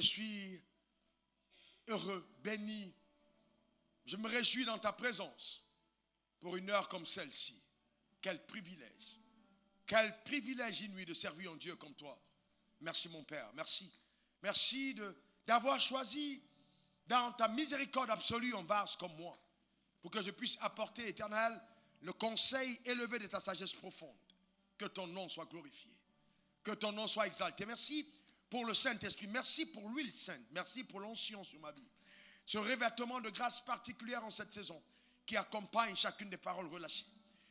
suis heureux, béni. Je me réjouis dans ta présence pour une heure comme celle-ci. Quel privilège. Quel privilège inouï de servir un Dieu comme toi. Merci mon Père, merci. Merci d'avoir choisi dans ta miséricorde absolue un vase comme moi, pour que je puisse apporter, Éternel, le conseil élevé de ta sagesse profonde. Que ton nom soit glorifié, que ton nom soit exalté. Merci pour le Saint-Esprit, merci pour l'huile sainte, merci pour l'onction sur ma vie. Ce revêtement de grâce particulière en cette saison qui accompagne chacune des paroles relâchées.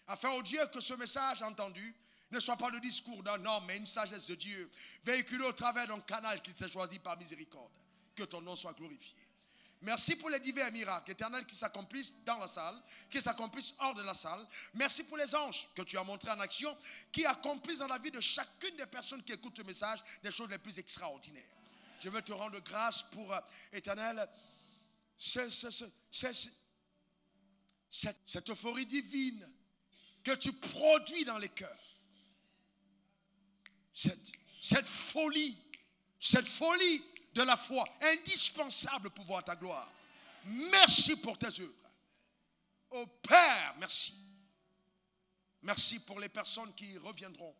Afin, ô Dieu, que ce message entendu ne soit pas le discours d'un homme, mais une sagesse de Dieu, véhiculée au travers d'un canal qu'il s'est choisi par miséricorde. Que ton nom soit glorifié. Merci pour les divers miracles éternels qui s'accomplissent dans la salle, qui s'accomplissent hors de la salle. Merci pour les anges que tu as montrés en action, qui accomplissent dans la vie de chacune des personnes qui écoutent le message des choses les plus extraordinaires. Je veux te rendre grâce pour, Éternel, cette euphorie divine que tu produis dans les cœurs. Cette folie de la foi, indispensable pour voir ta gloire. Merci pour tes œuvres. Ô Père, merci. Merci pour les personnes qui reviendront.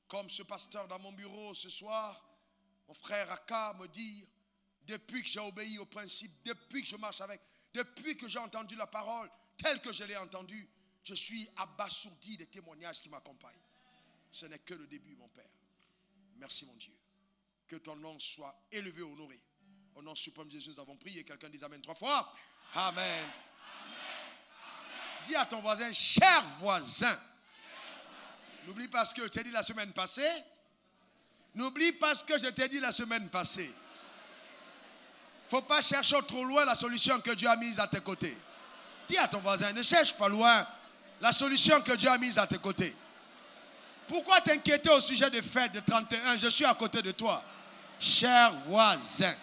Comme ce pasteur dans mon bureau ce soir, mon frère Aka me dit, depuis que j'ai obéi au principe, depuis que je marche avec, depuis que j'ai entendu la parole, telle que je l'ai entendue, je suis abasourdi des témoignages qui m'accompagnent. Ce n'est que le début, mon Père. Merci, mon Dieu. Que ton nom soit élevé, honoré. Au nom suprême de Jésus, nous avons prié. Quelqu'un dit Amen 3 fois. Amen. Dis à ton voisin, cher voisin. N'oublie pas ce que je t'ai dit la semaine passée. N'oublie pas ce que je t'ai dit la semaine passée. Il ne faut pas chercher trop loin la solution que Dieu a mise à tes côtés. Dis à ton voisin, ne cherche pas loin la solution que Dieu a mise à tes côtés. Pourquoi t'inquiéter au sujet des fêtes de 31? Je suis à côté de toi. Cher voisin.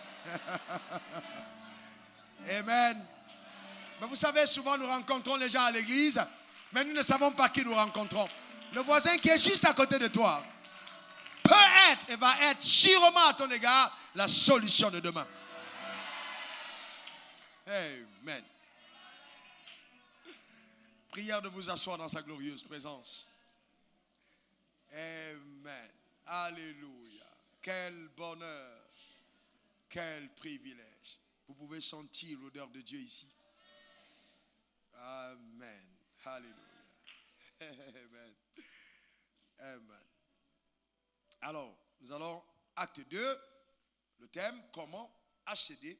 Amen. Mais vous savez, souvent nous rencontrons les gens à l'église, mais nous ne savons pas qui nous rencontrons. Le voisin qui est juste à côté de toi peut être et va être sûrement à ton égard la solution de demain. Amen. Prière de vous asseoir dans sa glorieuse présence. Amen. Alléluia. Quel bonheur. Quel privilège. Vous pouvez sentir l'odeur de Dieu ici. Amen. Alléluia. Amen. Amen. Alors, nous allons, acte 2, le thème, comment accéder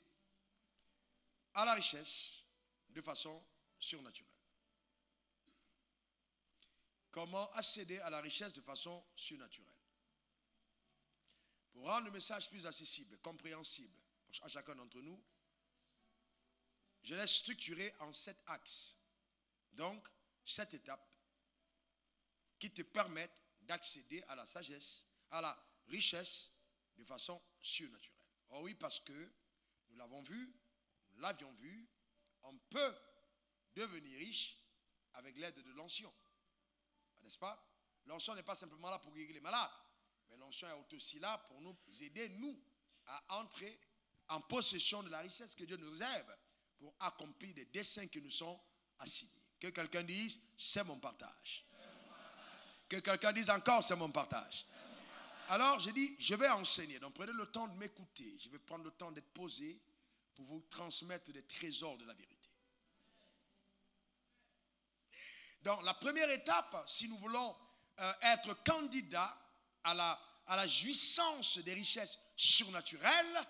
à la richesse de façon surnaturelle. Comment accéder à la richesse de façon surnaturelle. Pour rendre le message plus accessible, compréhensible à chacun d'entre nous, je l'ai structuré en 7 axes. Donc, 7 étapes qui te permettent d'accéder à la sagesse, à la richesse de façon surnaturelle. Oh oui, parce que nous l'avons vu, nous l'avions vu, on peut devenir riche avec l'aide de l'onction. N'est-ce pas? L'onction n'est pas simplement là pour guérir les malades, mais l'onction est aussi là pour nous aider, nous, à entrer en possession de la richesse que Dieu nous réserve pour accomplir des desseins qui nous sont assignés. Que quelqu'un dise, c'est mon partage. Que quelqu'un dise encore, c'est mon partage. Alors, j'ai dit, je vais enseigner. Donc, prenez le temps de m'écouter. Je vais prendre le temps d'être posé pour vous transmettre des trésors de la vérité. Donc, la première étape, si nous voulons être candidats à la jouissance des richesses surnaturelles,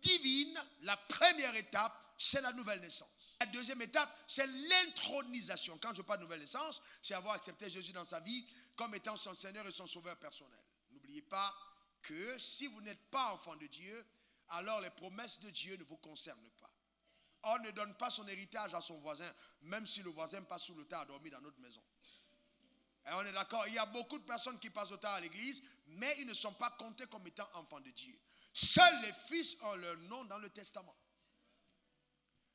divines, la première étape, c'est la nouvelle naissance. La deuxième étape, c'est l'intronisation. Quand je parle de nouvelle naissance, c'est avoir accepté Jésus dans sa vie comme étant son Seigneur et son Sauveur personnel. N'oubliez pas que si vous n'êtes pas enfant de Dieu, alors les promesses de Dieu ne vous concernent pas. On ne donne pas son héritage à son voisin, même si le voisin passe sous le tas à dormir dans notre maison. Et on est d'accord, il y a beaucoup de personnes qui passent au temps à l'église, mais ils ne sont pas comptés comme étant enfants de Dieu. Seuls les fils ont leur nom dans le testament.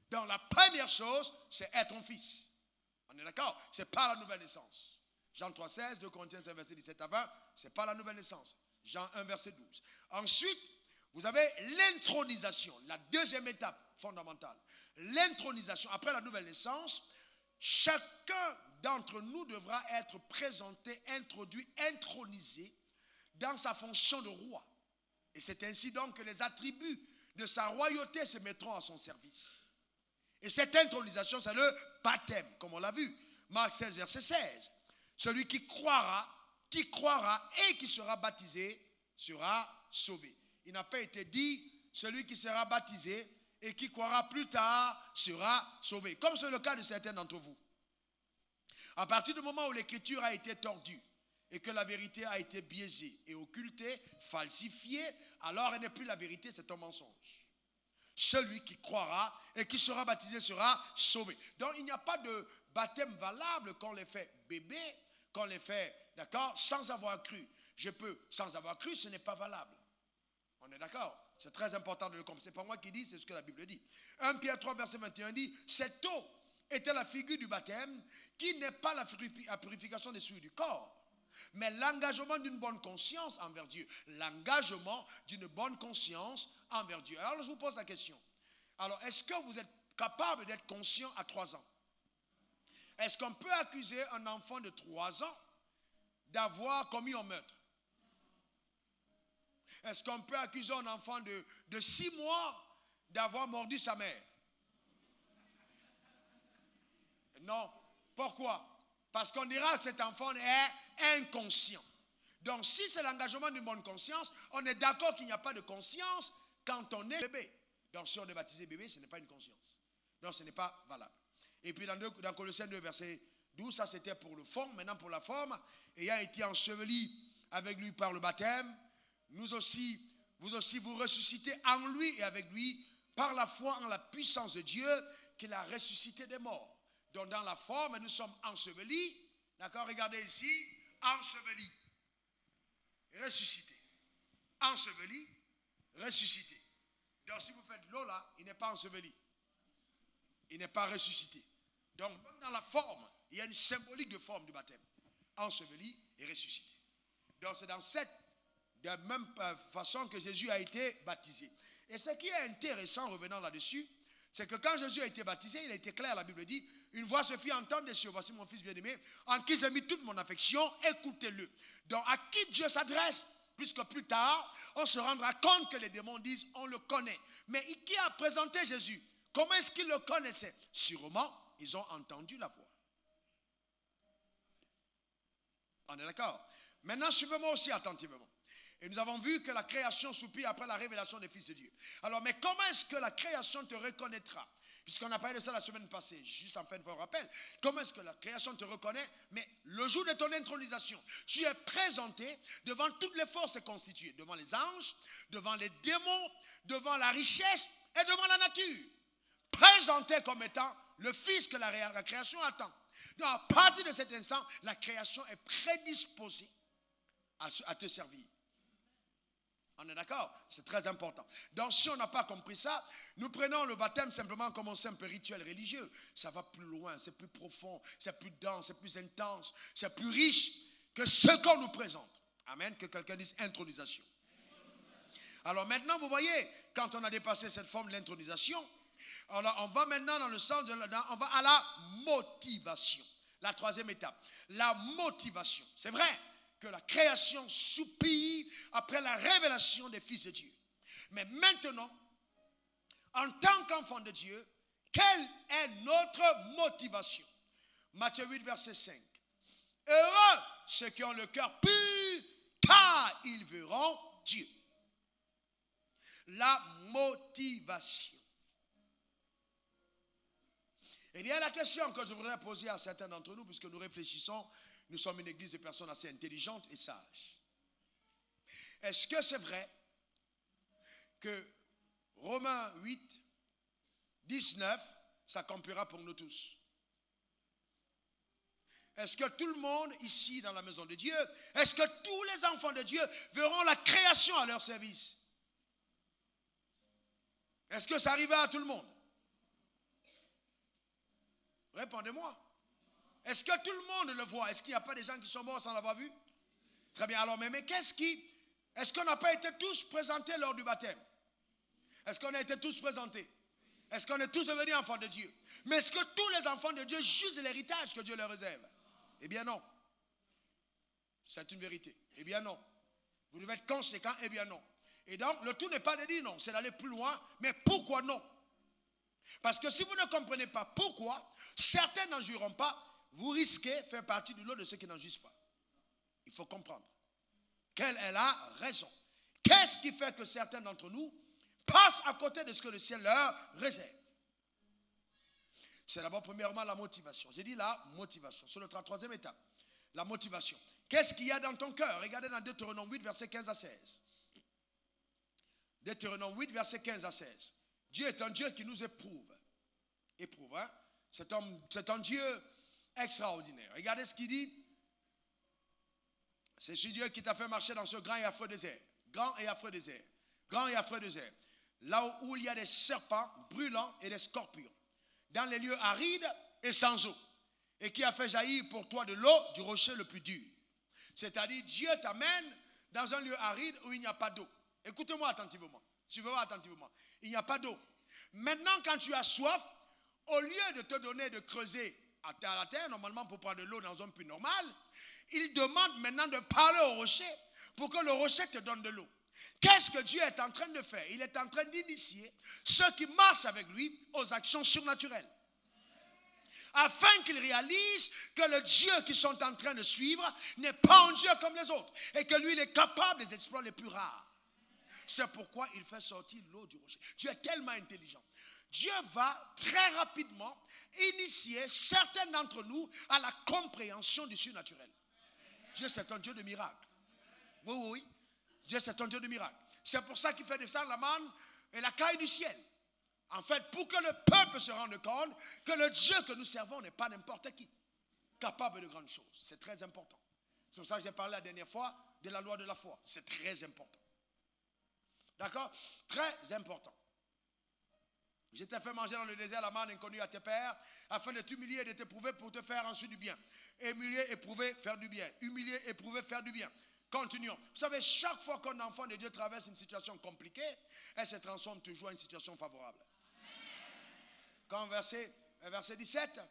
Donc la première chose, c'est être un fils. On est d'accord? C'est pas la nouvelle naissance. Jean 3,16, 2 Corinthiens 5, verset 17 à 20, c'est pas la nouvelle naissance. Jean 1, verset 12. Ensuite, vous avez l'intronisation, la deuxième étape fondamentale. L'intronisation, après la nouvelle naissance, chacun d'entre nous devra être présenté, introduit, intronisé dans sa fonction de roi. Et c'est ainsi donc que les attributs de sa royauté se mettront à son service. Et cette intronisation, c'est le baptême, comme on l'a vu. Marc 16, verset 16. Celui qui croira et qui sera baptisé sera sauvé. Il n'a pas été dit, celui qui sera baptisé et qui croira plus tard sera sauvé. Comme c'est le cas de certains d'entre vous. À partir du moment où l'écriture a été tordue et que la vérité a été biaisée et occultée, falsifiée, alors elle n'est plus la vérité, c'est un mensonge. Celui qui croira et qui sera baptisé sera sauvé. Donc il n'y a pas de baptême valable quand on les fait bébé, quand on les fait, d'accord, sans avoir cru. Je peux, sans avoir cru, ce n'est pas valable. On est d'accord? C'est très important de le comprendre. Ce n'est pas moi qui dis, c'est ce que la Bible dit. 1 Pierre 3, verset 21 dit, cette eau était la figure du baptême qui n'est pas la purification des souillures du corps, mais l'engagement d'une bonne conscience envers Dieu. L'engagement d'une bonne conscience envers Dieu. Alors je vous pose la question. Alors est-ce que vous êtes capable d'être conscient à 3 ans? Est-ce qu'on peut accuser un enfant de 3 ans d'avoir commis un meurtre? Est-ce qu'on peut accuser un enfant de 6 mois d'avoir mordu sa mère? Non. Pourquoi? Parce qu'on dira que cet enfant est inconscient. Donc si c'est l'engagement d'une bonne conscience, on est d'accord qu'il n'y a pas de conscience quand on est bébé. Donc si on est baptisé bébé, ce n'est pas une conscience. Donc ce n'est pas valable. Et puis dans Colossiens 2, verset 12, ça c'était pour le fond. Maintenant pour la forme, ayant été enseveli avec lui par le baptême, vous aussi vous ressuscitez en lui et avec lui par la foi en la puissance de Dieu qu'il a ressuscité des morts. Donc dans la forme, nous sommes ensevelis. D'accord, regardez ici. Ensevelis. Ressuscité. Enseveli. Ressuscité. Donc si vous faites l'eau là, il n'est pas enseveli. Il n'est pas ressuscité. Donc même dans la forme, il y a une symbolique de forme du baptême. Enseveli et ressuscité. Donc c'est dans cette de la même façon que Jésus a été baptisé. Et ce qui est intéressant, revenant là-dessus, c'est que quand Jésus a été baptisé, il a été clair, la Bible dit, une voix se fit entendre des cieux, voici mon fils bien-aimé, en qui j'ai mis toute mon affection, écoutez-le. Donc à qui Dieu s'adresse, puisque plus tard, on se rendra compte que les démons disent, on le connaît. Mais qui a présenté Jésus? Comment est-ce qu'ils le connaissaient? Sûrement, ils ont entendu la voix. On est d'accord? Maintenant, suivez-moi aussi attentivement. Et nous avons vu que la création soupire après la révélation des fils de Dieu. Alors, mais comment est-ce que la création te reconnaîtra? Puisqu'on a parlé de ça la semaine passée, juste en fin de rappel. Comment est-ce que la création te reconnaît? Mais le jour de ton intronisation, tu es présenté devant toutes les forces constituées, devant les anges, devant les démons, devant la richesse et devant la nature. Présenté comme étant le fils que la création attend. Donc, à partir de cet instant, la création est prédisposée à te servir. On est d'accord? C'est très important. Donc si on n'a pas compris ça, nous prenons le baptême simplement comme un simple rituel religieux. Ça va plus loin, c'est plus profond, c'est plus dense, c'est plus intense, c'est plus riche que ce qu'on nous présente. Amen, que quelqu'un dise intronisation. Alors maintenant, vous voyez, quand on a dépassé cette forme de l'intronisation, on va maintenant dans le sens on va à la motivation. La troisième étape, la motivation. C'est vrai que la création soupire après la révélation des fils de Dieu. Mais maintenant, en tant qu'enfant de Dieu, quelle est notre motivation? Matthieu 8, verset 5. Heureux ceux qui ont le cœur pur, car ils verront Dieu. La motivation. Il y a la question que je voudrais poser à certains d'entre nous, puisque nous réfléchissons. Nous sommes une église de personnes assez intelligentes et sages. Est-ce que c'est vrai que Romains 8, 19 s'accomplira pour nous tous? Est-ce que tout le monde ici dans la maison de Dieu, est-ce que tous les enfants de Dieu verront la création à leur service? Est-ce que ça arrivera à tout le monde? Répondez-moi. Est-ce que tout le monde le voit? Est-ce qu'il n'y a pas des gens qui sont morts sans l'avoir vu? Très bien. Alors, mais qu'est-ce qui Est-ce qu'on n'a pas été tous présentés lors du baptême? Est-ce qu'on a été tous présentés? Est-ce qu'on est tous devenus enfants de Dieu? Mais est-ce que tous les enfants de Dieu jouissent de l'héritage que Dieu leur réserve? Eh bien non. C'est une vérité. Eh bien non. Vous devez être conséquent. Eh bien non. Et donc, le tout n'est pas de dire non, c'est d'aller plus loin. Mais pourquoi non? Parce que si vous ne comprenez pas pourquoi, certains n'en jouiront pas, vous risquez de faire partie du lot de ceux qui n'en jouissent pas. Il faut comprendre. Quelle est la raison? Qu'est-ce qui fait que certains d'entre nous passent à côté de ce que le ciel leur réserve? C'est d'abord, premièrement, la motivation. J'ai dit la motivation. C'est la troisième étape. La motivation. Qu'est-ce qu'il y a dans ton cœur? Regardez dans Deutéronome 8, versets 15 à 16. Deutéronome 8, versets 15 à 16. Dieu est un Dieu qui nous éprouve. Éprouve, hein? C'est un Dieu extraordinaire. Regardez ce qu'il dit. C'est ce Dieu qui t'a fait marcher dans ce grand et affreux désert. Grand et affreux désert. Grand et affreux désert. Là où il y a des serpents brûlants et des scorpions. Dans les lieux arides et sans eau. Et qui a fait jaillir pour toi de l'eau du rocher le plus dur. C'est-à-dire, Dieu t'amène dans un lieu aride où il n'y a pas d'eau. Écoutez-moi attentivement. Suivez-moi attentivement. Il n'y a pas d'eau. Maintenant, quand tu as soif, au lieu de te donner de creuser à la terre, normalement pour prendre de l'eau dans un puits normal, il demande maintenant de parler au rocher pour que le rocher te donne de l'eau. Qu'est-ce que Dieu est en train de faire? Il est en train d'initier ceux qui marchent avec lui aux actions surnaturelles. Afin qu'ils réalisent que le Dieu qu'ils sont en train de suivre n'est pas un Dieu comme les autres. Et que lui, il est capable des exploits les plus rares. C'est pourquoi il fait sortir l'eau du rocher. Dieu est tellement intelligent. Dieu va très rapidement initier certains d'entre nous à la compréhension du surnaturel. Dieu, c'est un Dieu de miracles. Oui, oui, oui. Dieu, c'est un Dieu de miracles. C'est pour ça qu'il fait descendre la manne et la caille du ciel. En fait, pour que le peuple se rende compte que le Dieu que nous servons n'est pas n'importe qui, capable de grandes choses. C'est très important. C'est pour ça que j'ai parlé la dernière fois de la loi de la foi. C'est très important. D'accord? Très important. Je t'ai fait manger dans le désert la manne inconnue à tes pères, afin de t'humilier et de t'éprouver pour te faire ensuite du bien. Humilier, éprouver, faire du bien. Humilier, éprouver, faire du bien. Continuons. Vous savez, chaque fois qu'un enfant de Dieu traverse une situation compliquée, elle se transforme toujours en une situation favorable. Quand verset 17,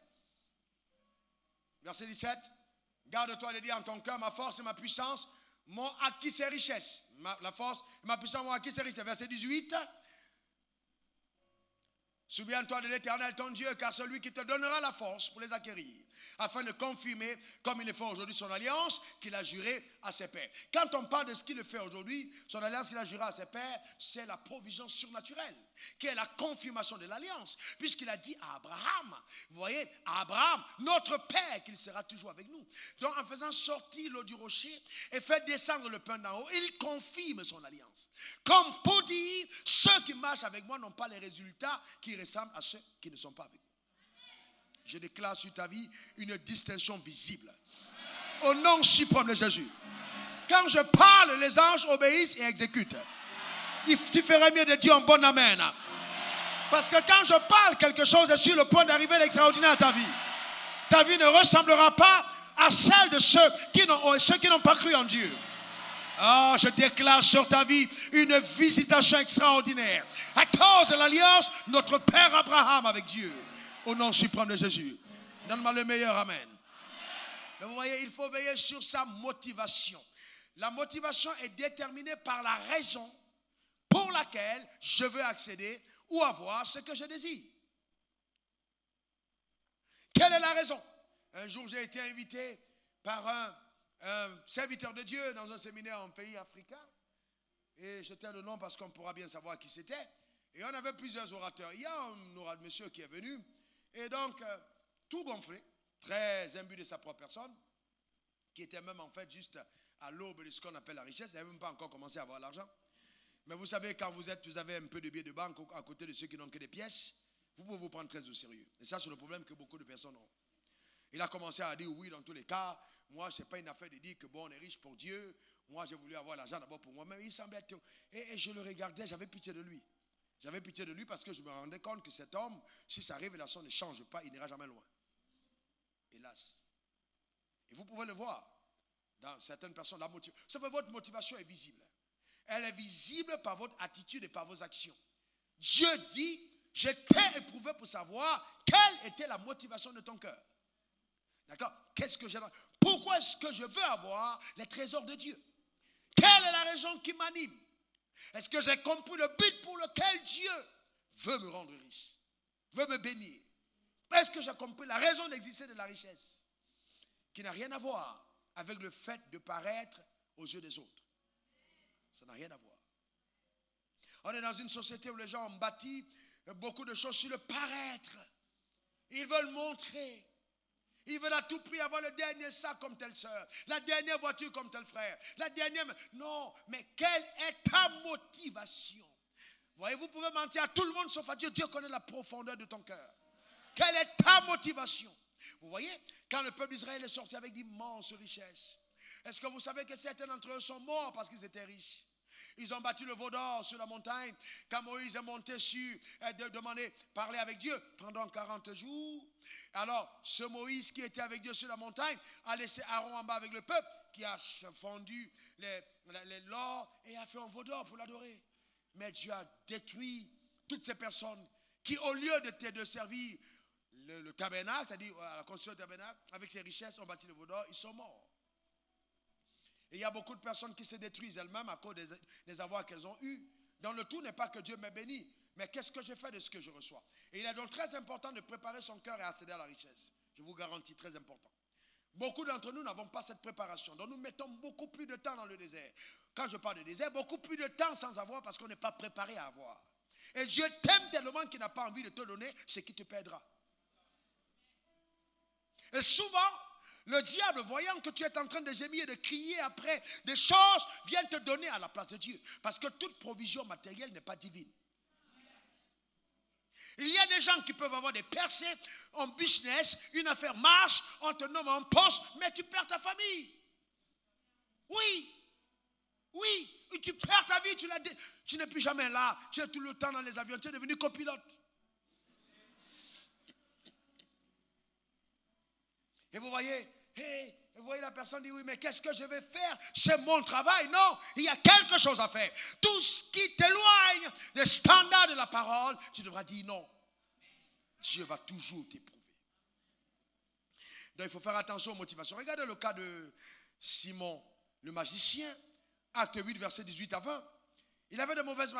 garde-toi de dire en ton cœur, ma force et ma puissance m'ont acquis ces richesses. La force et ma puissance m'ont acquis ces richesses. Verset 18. Souviens-toi de l'Éternel ton Dieu, car celui qui te donnera la force pour les acquérir, afin de confirmer, comme il le fait aujourd'hui, son alliance qu'il a jurée à ses pères. Quand on parle de ce qu'il fait aujourd'hui, son alliance qu'il a jurée à ses pères, c'est la provision surnaturelle, qui est la confirmation de l'alliance, puisqu'il a dit à Abraham, vous voyez, à Abraham, notre Père, qu'il sera toujours avec nous. Donc en faisant sortir l'eau du rocher et faire descendre le pain d'en haut, il confirme son alliance. Comme pour dire, ceux qui marchent avec moi n'ont pas les résultats qui ressemblent à ceux qui ne sont pas avec moi. Je déclare sur ta vie une distinction visible. Au nom suprême de Jésus. Quand je parle, les anges obéissent et exécutent. Tu ferais mieux de dire un bon amen. Parce que quand je parle, quelque chose est sur le point d'arriver d'extraordinaire à ta vie. Ta vie ne ressemblera pas à celle de ceux qui n'ont pas cru en Dieu. Oh, je déclare sur ta vie une visitation extraordinaire. À cause de l'alliance, notre Père Abraham avec Dieu. Au nom suprême de Jésus. Donne-moi le meilleur amen. Mais vous voyez, il faut veiller sur sa motivation. La motivation est déterminée par la raison pour laquelle je veux accéder ou avoir ce que je désire. Quelle est la raison? Un jour, j'ai été invité par un serviteur de Dieu dans un séminaire en pays africain. Et j'étais le nom parce qu'on pourra bien savoir qui c'était. Et on avait plusieurs orateurs. Il y a un monsieur qui est venu. Et donc, tout gonflé, très imbu de sa propre personne, qui était même en fait juste à l'aube de ce qu'on appelle la richesse. Il n'avait même pas encore commencé à avoir l'argent. Mais vous savez, quand vous avez un peu de billets de banque à côté de ceux qui n'ont que des pièces, vous pouvez vous prendre très au sérieux. Et ça, c'est le problème que beaucoup de personnes ont. Il a commencé à dire oui, dans tous les cas, moi, ce n'est pas une affaire de dire que bon, on est riche pour Dieu. Moi, j'ai voulu avoir l'argent d'abord pour moi-même. Il semblait être... Et je le regardais, j'avais pitié de lui. J'avais pitié de lui parce que je me rendais compte que cet homme, si sa révélation ne change pas, il n'ira jamais loin. Hélas. Et vous pouvez le voir dans certaines personnes. Sauf que votre motivation est visible. Elle est visible par votre attitude et par vos actions. Dieu dit, je t'ai éprouvé pour savoir quelle était la motivation de ton cœur. D'accord? Qu'est-ce que j'ai? Pourquoi est-ce que je veux avoir les trésors de Dieu? Quelle est la raison qui m'anime? Est-ce que j'ai compris le but pour lequel Dieu veut me rendre riche, veut me bénir? Est-ce que j'ai compris la raison d'exister de la richesse, qui n'a rien à voir avec le fait de paraître aux yeux des autres? Ça n'a rien à voir. On est dans une société où les gens ont bâti beaucoup de choses sur le paraître. Ils veulent montrer. Ils veulent à tout prix avoir le dernier sac comme telle soeur, la dernière voiture comme tel frère, la dernière... Non, mais quelle est ta motivation? Voyez, vous pouvez mentir à tout le monde sauf à Dieu. Dieu connaît la profondeur de ton cœur. Quelle est ta motivation? Vous voyez, quand le peuple d'Israël est sorti avec d'immenses richesses, est-ce que vous savez que certains d'entre eux sont morts parce qu'ils étaient riches? Ils ont bâti le veau d'or sur la montagne. Quand Moïse est monté sur, demander, parler avec Dieu pendant 40 jours. Alors, ce Moïse qui était avec Dieu sur la montagne a laissé Aaron en bas avec le peuple, qui a fondu l'or et a fait un veau d'or pour l'adorer. Mais Dieu a détruit toutes ces personnes qui, au lieu de servir le tabernacle, c'est-à-dire la construction du tabernacle, avec ses richesses, ont bâti le veau d'or, ils sont morts. Et il y a beaucoup de personnes qui se détruisent elles-mêmes à cause des avoirs qu'elles ont eus. Dans le tout n'est pas que Dieu m'ait béni, mais qu'est-ce que je fais de ce que je reçois? Et il est donc très important de préparer son cœur et accéder à la richesse. Je vous garantis, très important. Beaucoup d'entre nous n'avons pas cette préparation. Donc nous mettons beaucoup plus de temps dans le désert. Quand je parle de désert, beaucoup plus de temps sans avoir parce qu'on n'est pas préparé à avoir. Et Dieu t'aime tellement qu'il n'a pas envie de te donner ce qui te perdra. Et souvent, le diable, voyant que tu es en train de gémir et de crier après des choses, vient te donner à la place de Dieu. Parce que toute provision matérielle n'est pas divine. Il y a des gens qui peuvent avoir des percées en business, une affaire marche, on te nomme en poste, mais tu perds ta famille. Oui. Oui. Et tu perds ta vie, tu n'es plus jamais là. Tu es tout le temps dans les avions, tu es devenu copilote. Et vous voyez, vous voyez la personne dit oui, mais qu'est-ce que je vais faire? C'est mon travail. Non, il y a quelque chose à faire. Tout ce qui t'éloigne des standards de la parole, tu devras dire non. Dieu va toujours t'éprouver. Donc il faut faire attention aux motivations. Regardez le cas de Simon, le magicien, acte 8, verset 18 à 20. Il avait de mauvaises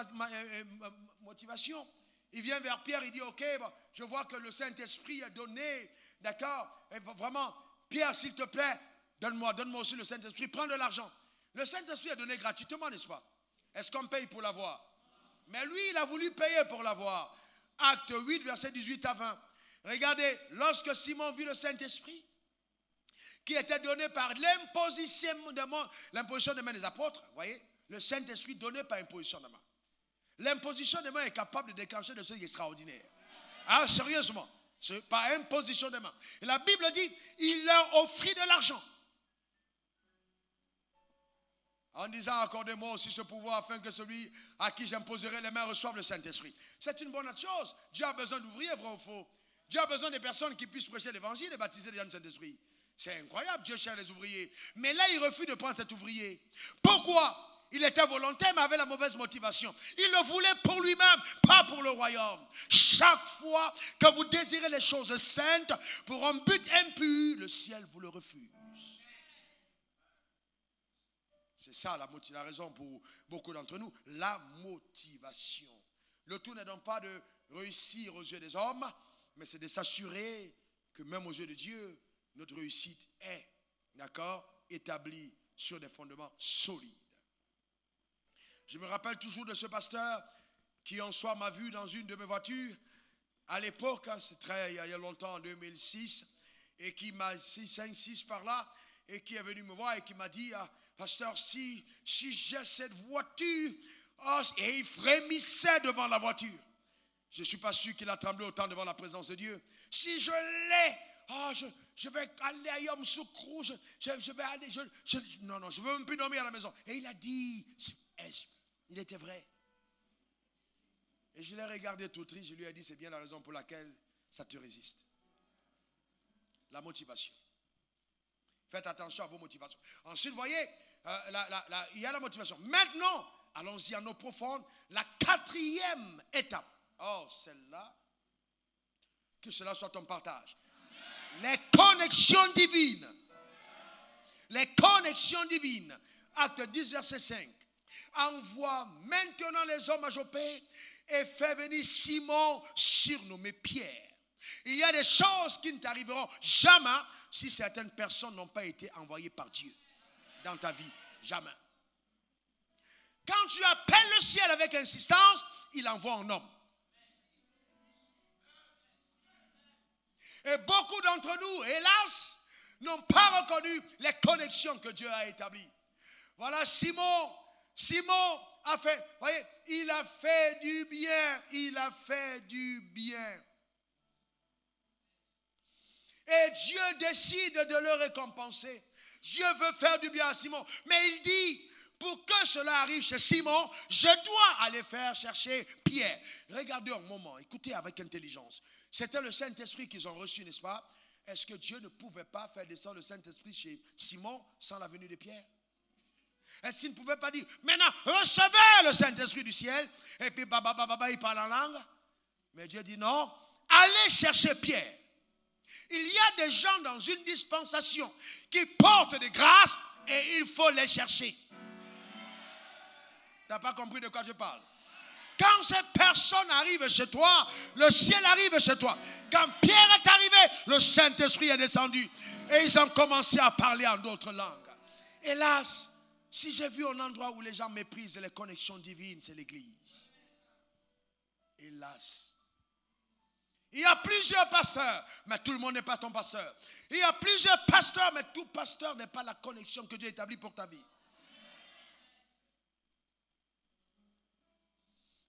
motivations. Il vient vers Pierre, il dit, ok, bon, je vois que le Saint-Esprit est donné, d'accord? Vraiment, Pierre, s'il te plaît, donne-moi aussi le Saint-Esprit, prends de l'argent. Le Saint-Esprit est donné gratuitement, n'est-ce pas? Est-ce qu'on paye pour l'avoir? Mais lui, il a voulu payer pour l'avoir. Acte 8, verset 18 à 20. Regardez, lorsque Simon vit le Saint-Esprit, qui était donné par l'imposition des mains des apôtres, vous voyez, le Saint-Esprit donné par imposition de main. L'imposition des mains est capable de déclencher des choses extraordinaires. Ah, sérieusement, c'est par imposition des mains. Et la Bible dit, il leur offrit de l'argent. En disant, accordez-moi aussi ce pouvoir afin que celui à qui j'imposerai les mains reçoive le Saint-Esprit. C'est une bonne chose. Dieu a besoin d'ouvriers, vrai ou faux. Dieu a besoin de personnes qui puissent prêcher l'évangile et baptiser les gens du Saint-Esprit. C'est incroyable, Dieu cherche les ouvriers. Mais là, il refuse de prendre cet ouvrier. Pourquoi? Il était volontaire, mais avait la mauvaise motivation. Il le voulait pour lui-même, pas pour le royaume. Chaque fois que vous désirez les choses saintes, pour un but impur, le ciel vous le refuse. C'est ça la raison pour beaucoup d'entre nous, la motivation. Le tout n'est donc pas de réussir aux yeux des hommes, mais c'est de s'assurer que même aux yeux de Dieu, notre réussite est, d'accord, établie sur des fondements solides. Je me rappelle toujours de ce pasteur qui en soi m'a vu dans une de mes voitures, à l'époque, c'est il y a longtemps, en 2006, et qui m'a, 5-6 par là, et qui est venu me voir et qui m'a dit, pasteur, si j'ai cette voiture, et il frémissait devant la voiture. Je ne suis pas sûr qu'il a tremblé autant devant la présence de Dieu. Si je l'ai, je vais aller à Yom Soukrou, je vais aller, non, je ne veux même plus dormir à la maison. Et il a dit, il était vrai. Et je l'ai regardé tout triste, je lui ai dit, c'est bien la raison pour laquelle ça te résiste. La motivation. Faites attention à vos motivations. Ensuite, vous voyez, il y a la motivation. Maintenant, allons-y en eau profonde. La quatrième étape. Oh, celle-là. Que cela soit ton partage. Les connexions divines. Les connexions divines. Acte 10, verset 5. Envoie maintenant les hommes à Joppé et fais venir Simon surnommé Pierre. Il y a des choses qui ne t'arriveront jamais si certaines personnes n'ont pas été envoyées par Dieu dans ta vie. Jamais. Quand tu appelles le ciel avec insistance, il envoie un homme. Et beaucoup d'entre nous, hélas, n'ont pas reconnu les connexions que Dieu a établies. Voilà, Simon a fait, voyez, il a fait du bien, il a fait du bien. Et Dieu décide de le récompenser. Dieu veut faire du bien à Simon. Mais il dit, pour que cela arrive chez Simon, je dois aller faire chercher Pierre. Regardez un moment, écoutez avec intelligence. C'était le Saint-Esprit qu'ils ont reçu, n'est-ce pas? Est-ce que Dieu ne pouvait pas faire descendre le Saint-Esprit chez Simon sans la venue de Pierre? Est-ce qu'il ne pouvait pas dire, maintenant, recevez le Saint-Esprit du ciel, et puis il parle en langue? Mais Dieu dit non, allez chercher Pierre. Il y a des gens dans une dispensation qui portent des grâces et il faut les chercher. Tu n'as pas compris de quoi je parle? Quand ces personnes arrivent chez toi, le ciel arrive chez toi. Quand Pierre est arrivé, le Saint-Esprit est descendu. Et ils ont commencé à parler en d'autres langues. Hélas, si j'ai vu un endroit où les gens méprisent les connexions divines, c'est l'église. Hélas. Il y a plusieurs pasteurs, mais tout le monde n'est pas ton pasteur. Il y a plusieurs pasteurs, mais tout pasteur n'est pas la connexion que Dieu établit pour ta vie.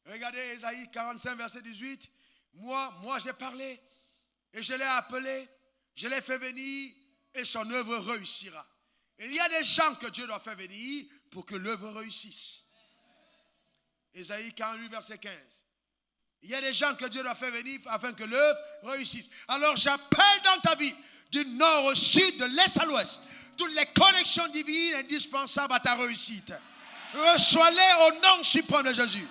Regardez Ésaïe 45, verset 18. Moi j'ai parlé et je l'ai appelé, je l'ai fait venir et son œuvre réussira. Il y a des gens que Dieu doit faire venir pour que l'œuvre réussisse. Ésaïe 48, verset 15. Il y a des gens que Dieu doit faire venir afin que l'œuvre réussisse. Alors j'appelle dans ta vie, du nord au sud, de l'est à l'ouest, toutes les connexions divines indispensables à ta réussite. Reçois-les au nom suprême de Jésus.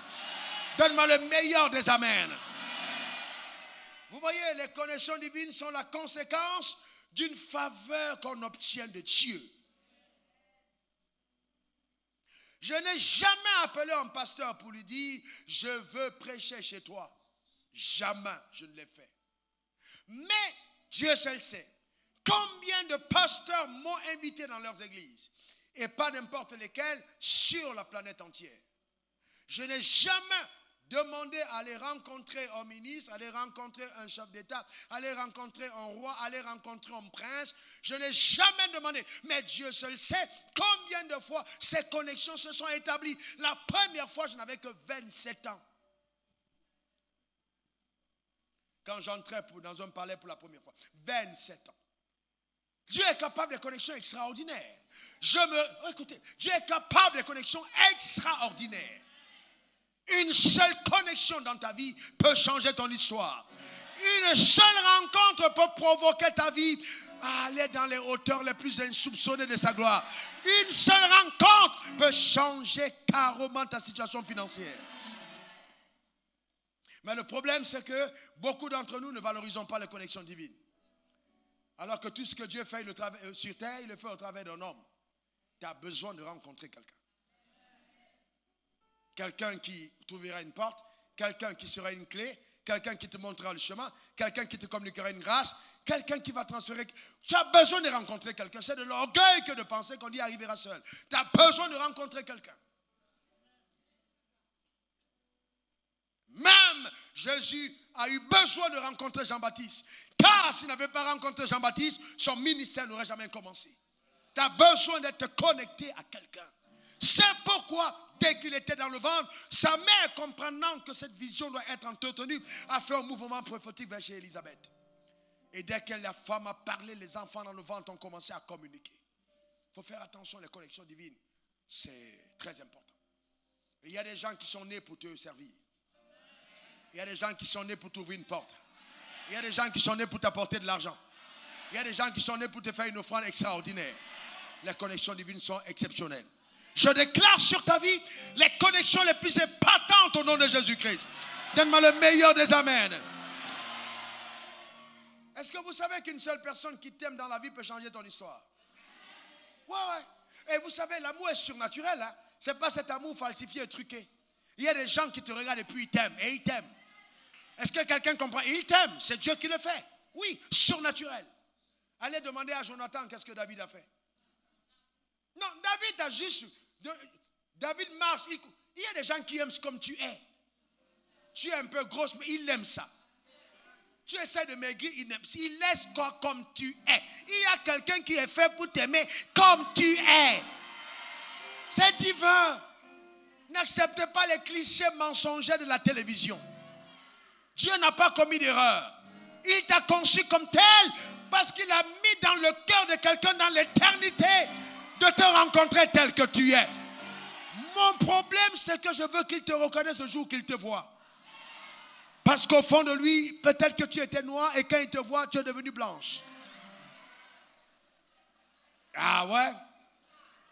Donne-moi le meilleur des amens. Vous voyez, les connexions divines sont la conséquence d'une faveur qu'on obtient de Dieu. Je n'ai jamais appelé un pasteur pour lui dire « Je veux prêcher chez toi ». Jamais je ne l'ai fait. Mais Dieu seul sait combien de pasteurs m'ont invité dans leurs églises. Et pas n'importe lesquels sur la planète entière. Je n'ai jamais demandé à aller rencontrer un ministre, aller rencontrer un chef d'État, aller rencontrer un roi, aller rencontrer un prince. Je n'ai jamais demandé. Mais Dieu seul sait combien de fois ces connexions se sont établies. La première fois, je n'avais que 27 ans. Quand j'entrais dans un palais pour la première fois. 27 ans. Dieu est capable de connexions extraordinaires. Écoutez, Dieu est capable de connexions extraordinaires. Une seule connexion dans ta vie peut changer ton histoire. Une seule rencontre peut provoquer ta vie à aller dans les hauteurs les plus insoupçonnées de sa gloire. Une seule rencontre peut changer carrément ta situation financière. Mais le problème, c'est que beaucoup d'entre nous ne valorisons pas les connexions divines. Alors que tout ce que Dieu fait sur terre, il le fait au travers d'un homme. Tu as besoin de rencontrer quelqu'un. Quelqu'un qui t'ouvrira une porte, quelqu'un qui sera une clé, quelqu'un qui te montrera le chemin, quelqu'un qui te communiquera une grâce, quelqu'un qui va transférer. Tu as besoin de rencontrer quelqu'un. C'est de l'orgueil que de penser qu'on y arrivera seul. Tu as besoin de rencontrer quelqu'un. Même Jésus a eu besoin de rencontrer Jean-Baptiste. Car s'il n'avait pas rencontré Jean-Baptiste, son ministère n'aurait jamais commencé. Tu as besoin d'être connecté à quelqu'un. C'est pourquoi, dès qu'il était dans le ventre, sa mère, comprenant que cette vision doit être entretenue, a fait un mouvement prophétique vers chez Élisabeth. Et dès que la femme a parlé, les enfants dans le ventre ont commencé à communiquer. Il faut faire attention, les connexions divines. C'est très important. Il y a des gens qui sont nés pour te servir. Il y a des gens qui sont nés pour t'ouvrir une porte. Il y a des gens qui sont nés pour t'apporter de l'argent. Il y a des gens qui sont nés pour te faire une offrande extraordinaire. Les connexions divines sont exceptionnelles. Je déclare sur ta vie les connexions les plus épatantes au nom de Jésus-Christ. Donne-moi le meilleur des amens. Est-ce que vous savez qu'une seule personne qui t'aime dans la vie peut changer ton histoire? Ouais. Et vous savez, l'amour est surnaturel. Hein? Ce n'est pas cet amour falsifié et truqué. Il y a des gens qui te regardent et puis ils t'aiment. Et ils t'aiment. Est-ce que quelqu'un comprend? Il t'aime. C'est Dieu qui le fait. Oui, surnaturel. Allez demander à Jonathan qu'est-ce que David a fait. Non, David a juste... David marche. Il y a des gens qui aiment comme tu es. Tu es un peu grosse, mais il aime ça. Tu essaies de maigrir, il laisse toi comme tu es. Il y a quelqu'un qui est fait pour t'aimer comme tu es. C'est divin. N'acceptez pas les clichés mensongers de la télévision. Dieu n'a pas commis d'erreur. Il t'a conçu comme tel parce qu'il a mis dans le cœur de quelqu'un dans l'éternité de te rencontrer tel que tu es. Mon problème, c'est que je veux qu'il te reconnaisse le jour qu'il te voit. Parce qu'au fond de lui, peut-être que tu étais noir et quand il te voit, tu es devenue blanche. Ah ouais?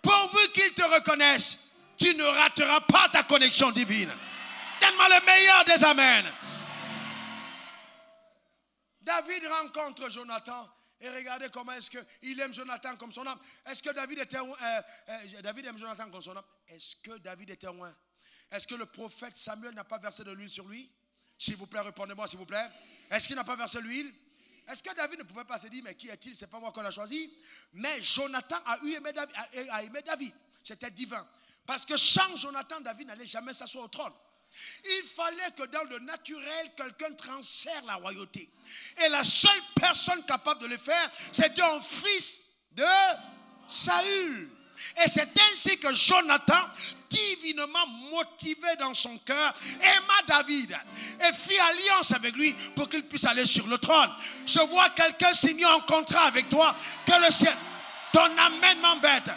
Pourvu qu'il te reconnaisse, tu ne rateras pas ta connexion divine. Donne-moi le meilleur des amens. David rencontre Jonathan et regardez comment est-ce qu'il aime Jonathan comme son âme. Est-ce que David était David aime Jonathan comme son âme? Est-ce que David était loin? Est-ce que le prophète Samuel n'a pas versé de l'huile sur lui? S'il vous plaît, répondez-moi s'il vous plaît. Est-ce qu'il n'a pas versé l'huile? Est-ce que David ne pouvait pas se dire, mais qui est-il? C'est pas moi qu'on a choisi. Mais Jonathan a aimé David. C'était divin. Parce que sans Jonathan, David n'allait jamais s'asseoir au trône. Il fallait que dans le naturel, quelqu'un transfère la royauté. Et la seule personne capable de le faire, c'était un fils de Saül. Et c'est ainsi que Jonathan, divinement motivé dans son cœur, aima David et fit alliance avec lui pour qu'il puisse aller sur le trône. Je vois quelqu'un signer un contrat avec toi, que le ciel, ton amen m'embête.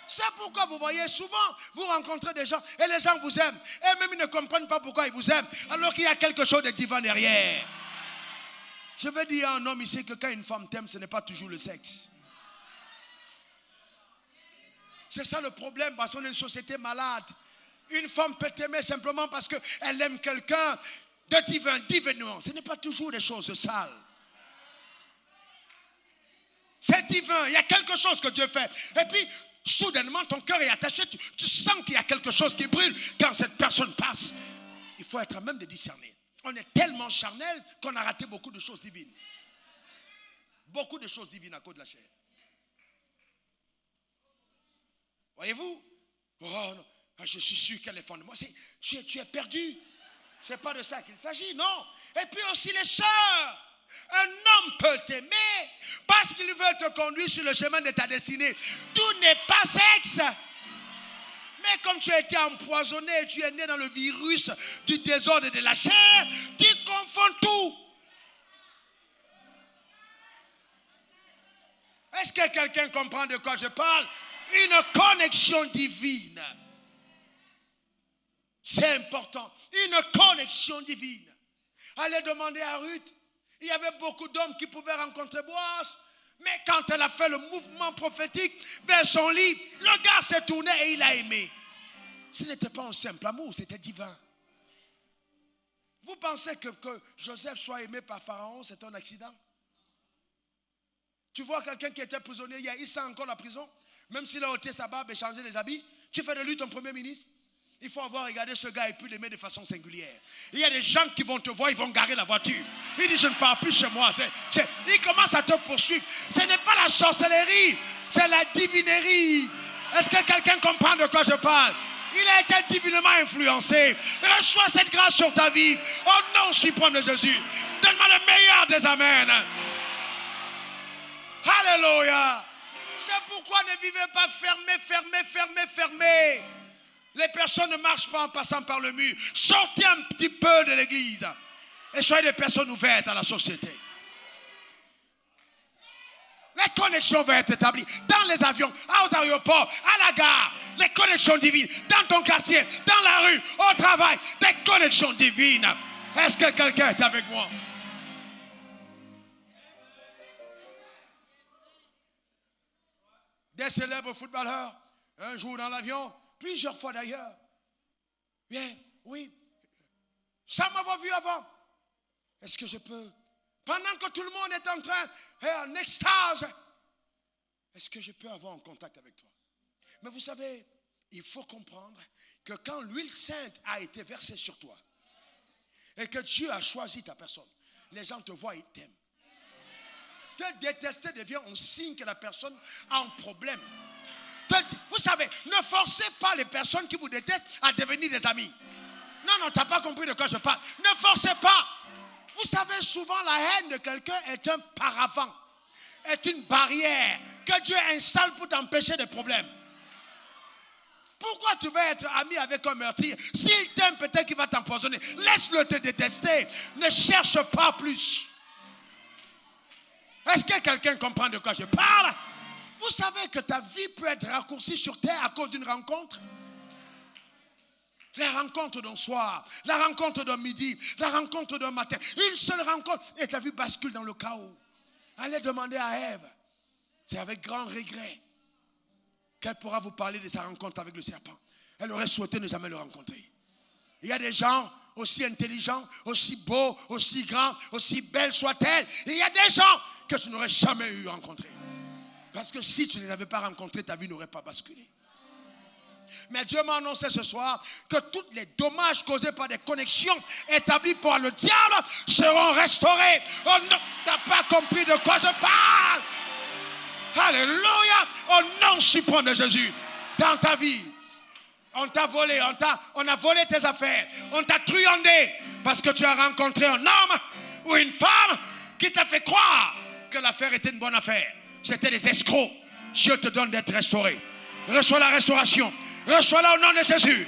C'est pourquoi vous voyez souvent, vous rencontrez des gens et les gens vous aiment. Et même ils ne comprennent pas pourquoi ils vous aiment, alors qu'il y a quelque chose de divin derrière. Je veux dire à un homme ici que quand une femme t'aime, ce n'est pas toujours le sexe. C'est ça le problème, parce qu'on est une société malade. Une femme peut t'aimer simplement parce qu'elle aime quelqu'un de divin, divinement. Ce n'est pas toujours des choses sales. C'est divin, il y a quelque chose que Dieu fait. Et puis, soudainement, ton cœur est attaché. Tu sens qu'il y a quelque chose qui brûle quand cette personne passe. Il faut être à même de discerner. On est tellement charnel qu'on a raté beaucoup de choses divines. Beaucoup de choses divines à cause de la chair. Voyez-vous? Oh non, je suis sûr qu'elle est fondée. Tu es perdu. Ce n'est pas de ça qu'il s'agit, non. Et puis aussi les sœurs. Un homme peut t'aimer parce qu'il veut te conduire sur le chemin de ta destinée. Tout n'est pas sexe. Mais comme tu as été empoisonné et tu es né dans le virus du désordre et de la chair, tu confonds tout. Est-ce que quelqu'un comprend de quoi je parle? Une connexion divine. C'est important. Une connexion divine. Allez demander à Ruth. Il y avait beaucoup d'hommes qui pouvaient rencontrer Boaz. Mais quand elle a fait le mouvement prophétique vers son lit, le gars s'est tourné et il a aimé. Ce n'était pas un simple amour, c'était divin. Vous pensez que Joseph soit aimé par Pharaon, c'est un accident? Tu vois quelqu'un qui était prisonnier hier, il sent encore la prison. Même s'il a ôté sa barbe et changé les habits, tu fais de lui ton premier ministre. Il faut avoir regardé ce gars et puis l'aimer de façon singulière. Il y a des gens qui vont te voir, ils vont garer la voiture. Il dit, je ne pars plus chez moi. Il commence à te poursuivre. Ce n'est pas la sorcellerie, c'est la divinerie. Est-ce que quelqu'un comprend de quoi je parle? Il a été divinement influencé. Reçois cette grâce sur ta vie. Au nom suprême de Jésus. Donne-moi le meilleur des amens. Alléluia. C'est pourquoi ne vivez pas fermé. Les personnes ne marchent pas en passant par le mur. Sortez un petit peu de l'église et soyez des personnes ouvertes à la société. Les connexions vont être établies dans les avions, aux aéroports, à la gare. Les connexions divines dans ton quartier, dans la rue, au travail. Des connexions divines. Est-ce que quelqu'un est avec moi? des célèbres footballeurs, un jour dans l'avion, plusieurs fois d'ailleurs. Bien, oui, sans m'avoir vu avant. Est-ce que je peux, pendant que tout le monde est en train, en extase, est-ce que je peux avoir un contact avec toi? Mais vous savez, il faut comprendre que quand l'huile sainte a été versée sur toi et que Dieu a choisi ta personne, les gens te voient et t'aiment. Te détester devient un signe que la personne a un problème. Vous savez, ne forcez pas les personnes qui vous détestent à devenir des amis. Non, tu n'as pas compris de quoi je parle. Ne forcez pas. Vous savez, souvent la haine de quelqu'un est un paravent, est une barrière que Dieu installe pour t'empêcher des problèmes. Pourquoi tu veux être ami avec un meurtrier? S'il t'aime, peut-être qu'il va t'empoisonner. Laisse-le te détester. Ne cherche pas plus. Est-ce que quelqu'un comprend de quoi je parle? Vous savez que ta vie peut être raccourcie sur terre à cause d'une rencontre? La rencontre d'un soir, la rencontre d'un midi, la rencontre d'un matin. Une seule rencontre et ta vie bascule dans le chaos. Allez demander à Ève. C'est avec grand regret qu'elle pourra vous parler de sa rencontre avec le serpent. Elle aurait souhaité ne jamais le rencontrer. Il y a des gens aussi intelligents, aussi beaux, aussi grands, aussi belles soient-elles. Il y a des gens que tu n'aurais jamais eu rencontrés. Parce que si tu ne les avais pas rencontrés, ta vie n'aurait pas basculé. Mais Dieu m'a annoncé ce soir que tous les dommages causés par des connexions établies par le diable seront restaurés. Oh non, tu n'as pas compris de quoi je parle. Alléluia. Au nom suprême de Jésus. Dans ta vie, on t'a volé, on a volé tes affaires. On t'a truandé parce que tu as rencontré un homme ou une femme qui t'a fait croire que l'affaire était une bonne affaire. C'était des escrocs. Je te donne d'être restauré. Reçois la restauration. Reçois-la au nom de Jésus.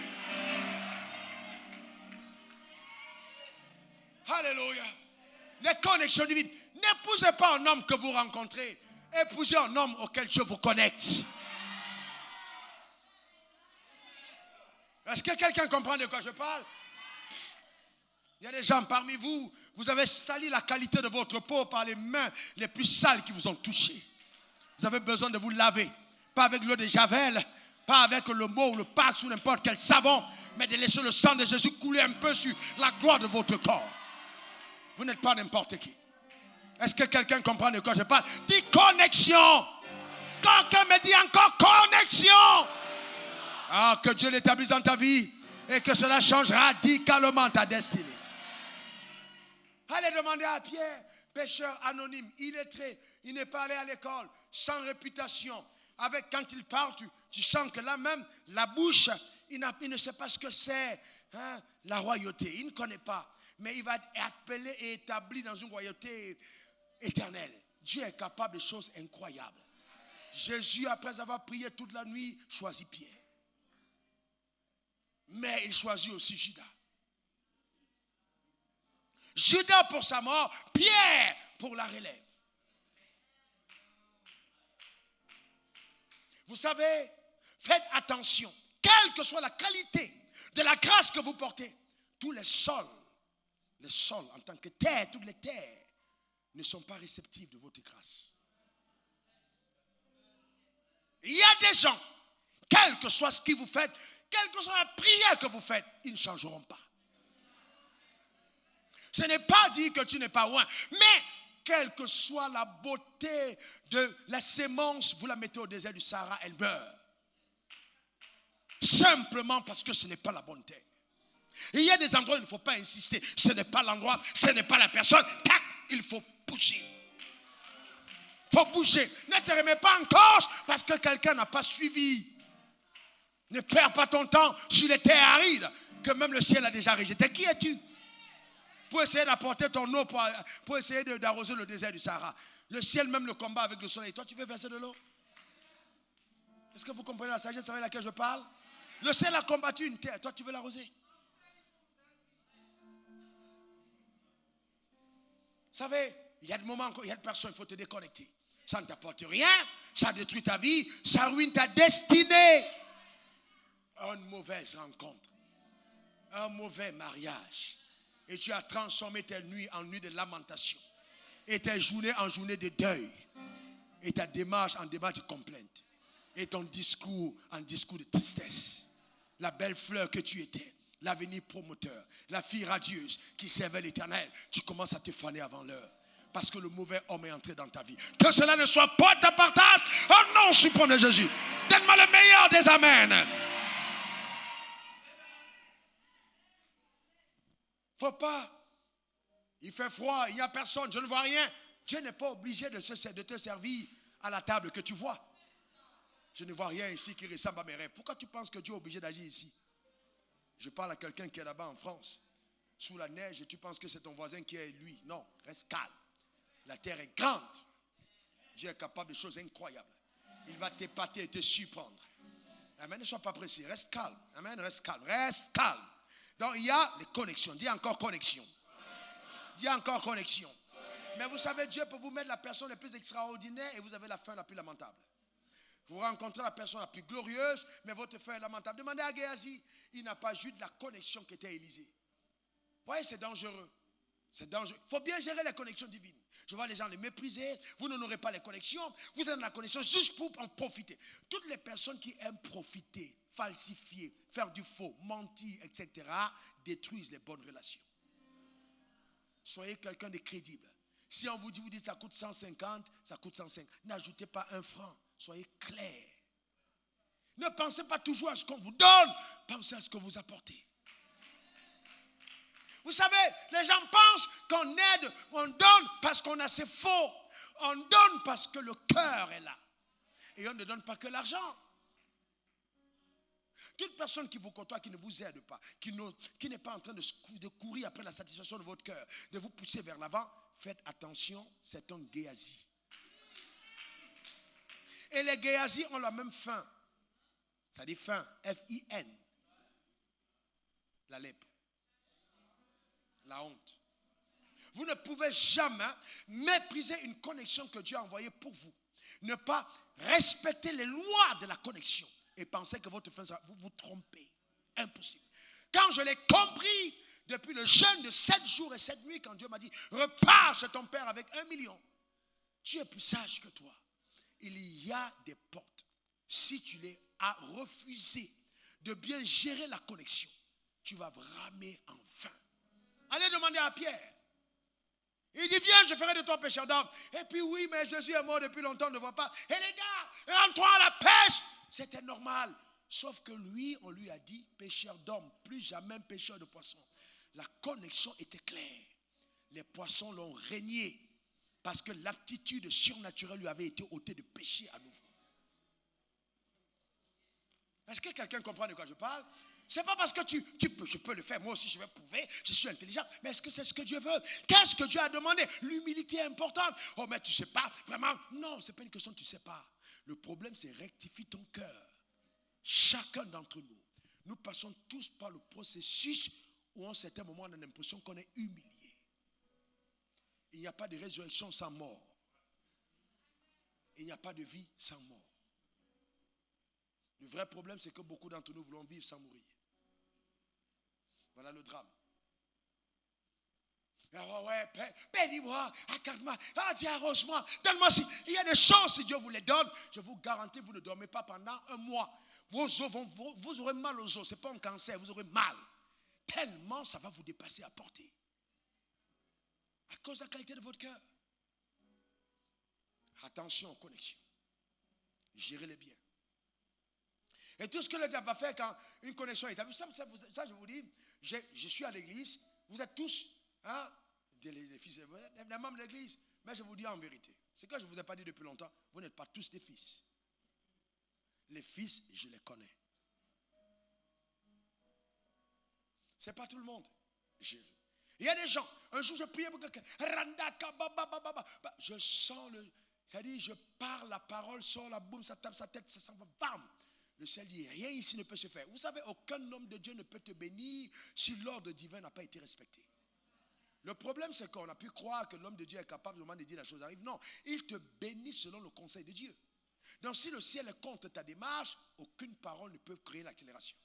Alléluia. Les connexions divines. N'épousez pas un homme que vous rencontrez. Épousez un homme auquel Dieu vous connecte. Est-ce que quelqu'un comprend de quoi je parle? Il y a des gens parmi vous, vous avez sali la qualité de votre peau par les mains les plus sales qui vous ont touché. Vous avez besoin de vous laver. Pas avec l'eau de Javel, pas avec le mot ou le Pax ou n'importe quel savon, mais de laisser le sang de Jésus couler un peu sur la gloire de votre corps. Vous n'êtes pas n'importe qui. Est-ce que quelqu'un comprend de quoi je parle? Dis connexion. Quelqu'un me dit encore connexion. Ah, que Dieu l'établisse dans ta vie et que cela change radicalement ta destinée. Allez demander à Pierre, pécheur anonyme, illettré, il n'est pas allé à l'école, sans réputation. Quand il parle, tu sens que là même, la bouche, il ne sait pas ce que c'est, hein, la royauté. Il ne connaît pas. Mais il va être appelé et établi dans une royauté éternelle. Dieu est capable de choses incroyables. Jésus, après avoir prié toute la nuit, choisit Pierre. Mais il choisit aussi Judas. Judas pour sa mort, Pierre pour la relève. Vous savez, faites attention. Quelle que soit la qualité de la grâce que vous portez, tous les sols en tant que terre, toutes les terres ne sont pas réceptifs de votre grâce. Il y a des gens, quel que soit ce que vous faites, quelle que soit la prière que vous faites, ils ne changeront pas. Ce n'est pas dit que tu n'es pas loin, mais quelle que soit la beauté de la sémence, vous la mettez au désert du Sahara, elle meurt. Simplement parce que ce n'est pas la bonne terre. Il y a des endroits où il ne faut pas insister. Ce n'est pas l'endroit, ce n'est pas la personne. Tac, il faut bouger. Il faut bouger. Ne te remets pas en cause parce que quelqu'un n'a pas suivi. Ne perds pas ton temps sur les terres arides que même le ciel a déjà rejeté. Qui es-tu pour essayer d'apporter ton eau, pour essayer d'arroser le désert du Sahara? Le ciel même le combat avec le soleil. Toi, tu veux verser de l'eau? Est-ce que vous comprenez la sagesse avec laquelle je parle? Le ciel a combattu une terre. Toi, tu veux l'arroser? Vous savez, il y a des moments où il y a des personnes, il faut te déconnecter. Ça ne t'apporte rien, ça détruit ta vie, ça ruine ta destinée. Une mauvaise rencontre, un mauvais mariage. Et tu as transformé tes nuits en nuits de lamentation. Et tes journées en journées de deuil. Et ta démarche en démarche de complainte. Et ton discours, un discours de tristesse. La belle fleur que tu étais, l'avenir promoteur, la fille radieuse qui servait l'Éternel, tu commences à te faner avant l'heure. Parce que le mauvais homme est entré dans ta vie. Que cela ne soit pas ta partage. Oh non, supprimons de Jésus. Donne-moi le meilleur des amens. Faut pas. Il fait froid, il n'y a personne, je ne vois rien. Dieu n'est pas obligé de te servir à la table que tu vois. Je ne vois rien ici qui ressemble à mes rêves. Pourquoi tu penses que Dieu est obligé d'agir ici? Je parle à quelqu'un qui est là-bas en France, sous la neige, et tu penses que c'est ton voisin qui est lui. Non, reste calme. La terre est grande. Dieu est capable de choses incroyables. Il va t'épater et te surprendre. Amen, ne sois pas pressé, reste calme. Amen, reste calme, reste calme. Donc il y a les connexions. Dis encore connexion. Dis encore connexion. Mais vous savez, Dieu peut vous mettre la personne la plus extraordinaire et vous avez la fin la plus lamentable. Vous rencontrez la personne la plus glorieuse, mais votre fin est lamentable. Demandez à Géasi, il n'a pas eu de la connexion qui était Élisée. Vous voyez, c'est dangereux. C'est dangereux. Il faut bien gérer les connexions divines. Je vois les gens les mépriser. Vous n'aurez pas les connexions. Vous avez la connexion juste pour en profiter. Toutes les personnes qui aiment profiter, falsifier, faire du faux, mentir, etc., détruisent les bonnes relations. Soyez quelqu'un de crédible. Si on vous dit ça coûte 150, ça coûte 105. N'ajoutez pas un franc. Soyez clair. Ne pensez pas toujours à ce qu'on vous donne. Pensez à ce que vous apportez. Vous savez, les gens pensent qu'on aide, on donne parce qu'on a ses faux. On donne parce que le cœur est là. Et on ne donne pas que l'argent. Toute personne qui vous côtoie, qui ne vous aide pas, qui n'est pas en train de courir après la satisfaction de votre cœur, de vous pousser vers l'avant, faites attention, c'est un Géasi. Et les Géasi ont la même fin. Ça dit fin, F-I-N. La lèpre. La honte. Vous ne pouvez jamais mépriser une connexion que Dieu a envoyée pour vous. Ne pas respecter les lois de la connexion et penser que votre fin sera... Vous vous trompez. Impossible. Quand je l'ai compris, depuis le jeûne de 7 jours et 7 nuits, quand Dieu m'a dit, repars chez ton père avec 1 million. Tu es plus sage que toi. Il y a des portes. Si tu les as refusées de bien gérer la connexion, tu vas ramer en vain. Allez demander à Pierre. Il dit, viens, je ferai de toi pêcheur d'hommes. Et puis oui, mais Jésus est mort depuis longtemps, on ne voit pas. Et les gars, rentrons à la pêche. C'était normal. Sauf que lui, on lui a dit, pêcheur d'hommes, plus jamais pêcheur de poissons. La connexion était claire. Les poissons l'ont régné. Parce que l'aptitude surnaturelle lui avait été ôtée de pêcher à nouveau. Est-ce que quelqu'un comprend de quoi je parle? C'est pas parce que je peux le faire, moi aussi je vais prouver, je suis intelligent. Mais est-ce que c'est ce que Dieu veut? Qu'est-ce que Dieu a demandé? L'humilité est importante. Oh mais tu sais pas, vraiment. Non, c'est pas une question de tu sais pas. Le problème c'est rectifie ton cœur. Chacun d'entre nous, nous passons tous par le processus où à un certain moment on a l'impression qu'on est humilié. Il n'y a pas de résurrection sans mort. Il n'y a pas de vie sans mort. Le vrai problème c'est que beaucoup d'entre nous voulons vivre sans mourir. Voilà le drame. Ah ouais, bénis-moi, accorde-moi, dis arrose-moi, donne-moi si. Il y a des choses, si Dieu vous les donne, je vous garantis, vous ne dormez pas pendant 1 mois. Vos os vous aurez mal aux os, ce n'est pas un cancer, vous aurez mal. Tellement ça va vous dépasser à portée. À cause de la qualité de votre cœur. Attention aux connexions. Gérez-les bien. Et tout ce que le diable va faire quand une connexion est établie, ça je vous dis, je suis à l'église, vous êtes tous les fils, vous êtes des membres de l'église, mais je vous dis en vérité, ce que je ne vous ai pas dit depuis longtemps, vous n'êtes pas tous des fils. Les fils, je les connais. Ce n'est pas tout le monde. Il y a des gens, un jour je priais pour quelqu'un, je sens c'est-à-dire je parle, la parole sort, la boum, ça tape sa tête, ça s'en va, bam. Le ciel dit, rien ici ne peut se faire. Vous savez, aucun homme de Dieu ne peut te bénir si l'ordre divin n'a pas été respecté. Le problème, c'est qu'on a pu croire que l'homme de Dieu est capable au moment de dire la chose arrive. Non, il te bénit selon le conseil de Dieu. Donc si le ciel est contre ta démarche, aucune parole ne peut créer l'accélération.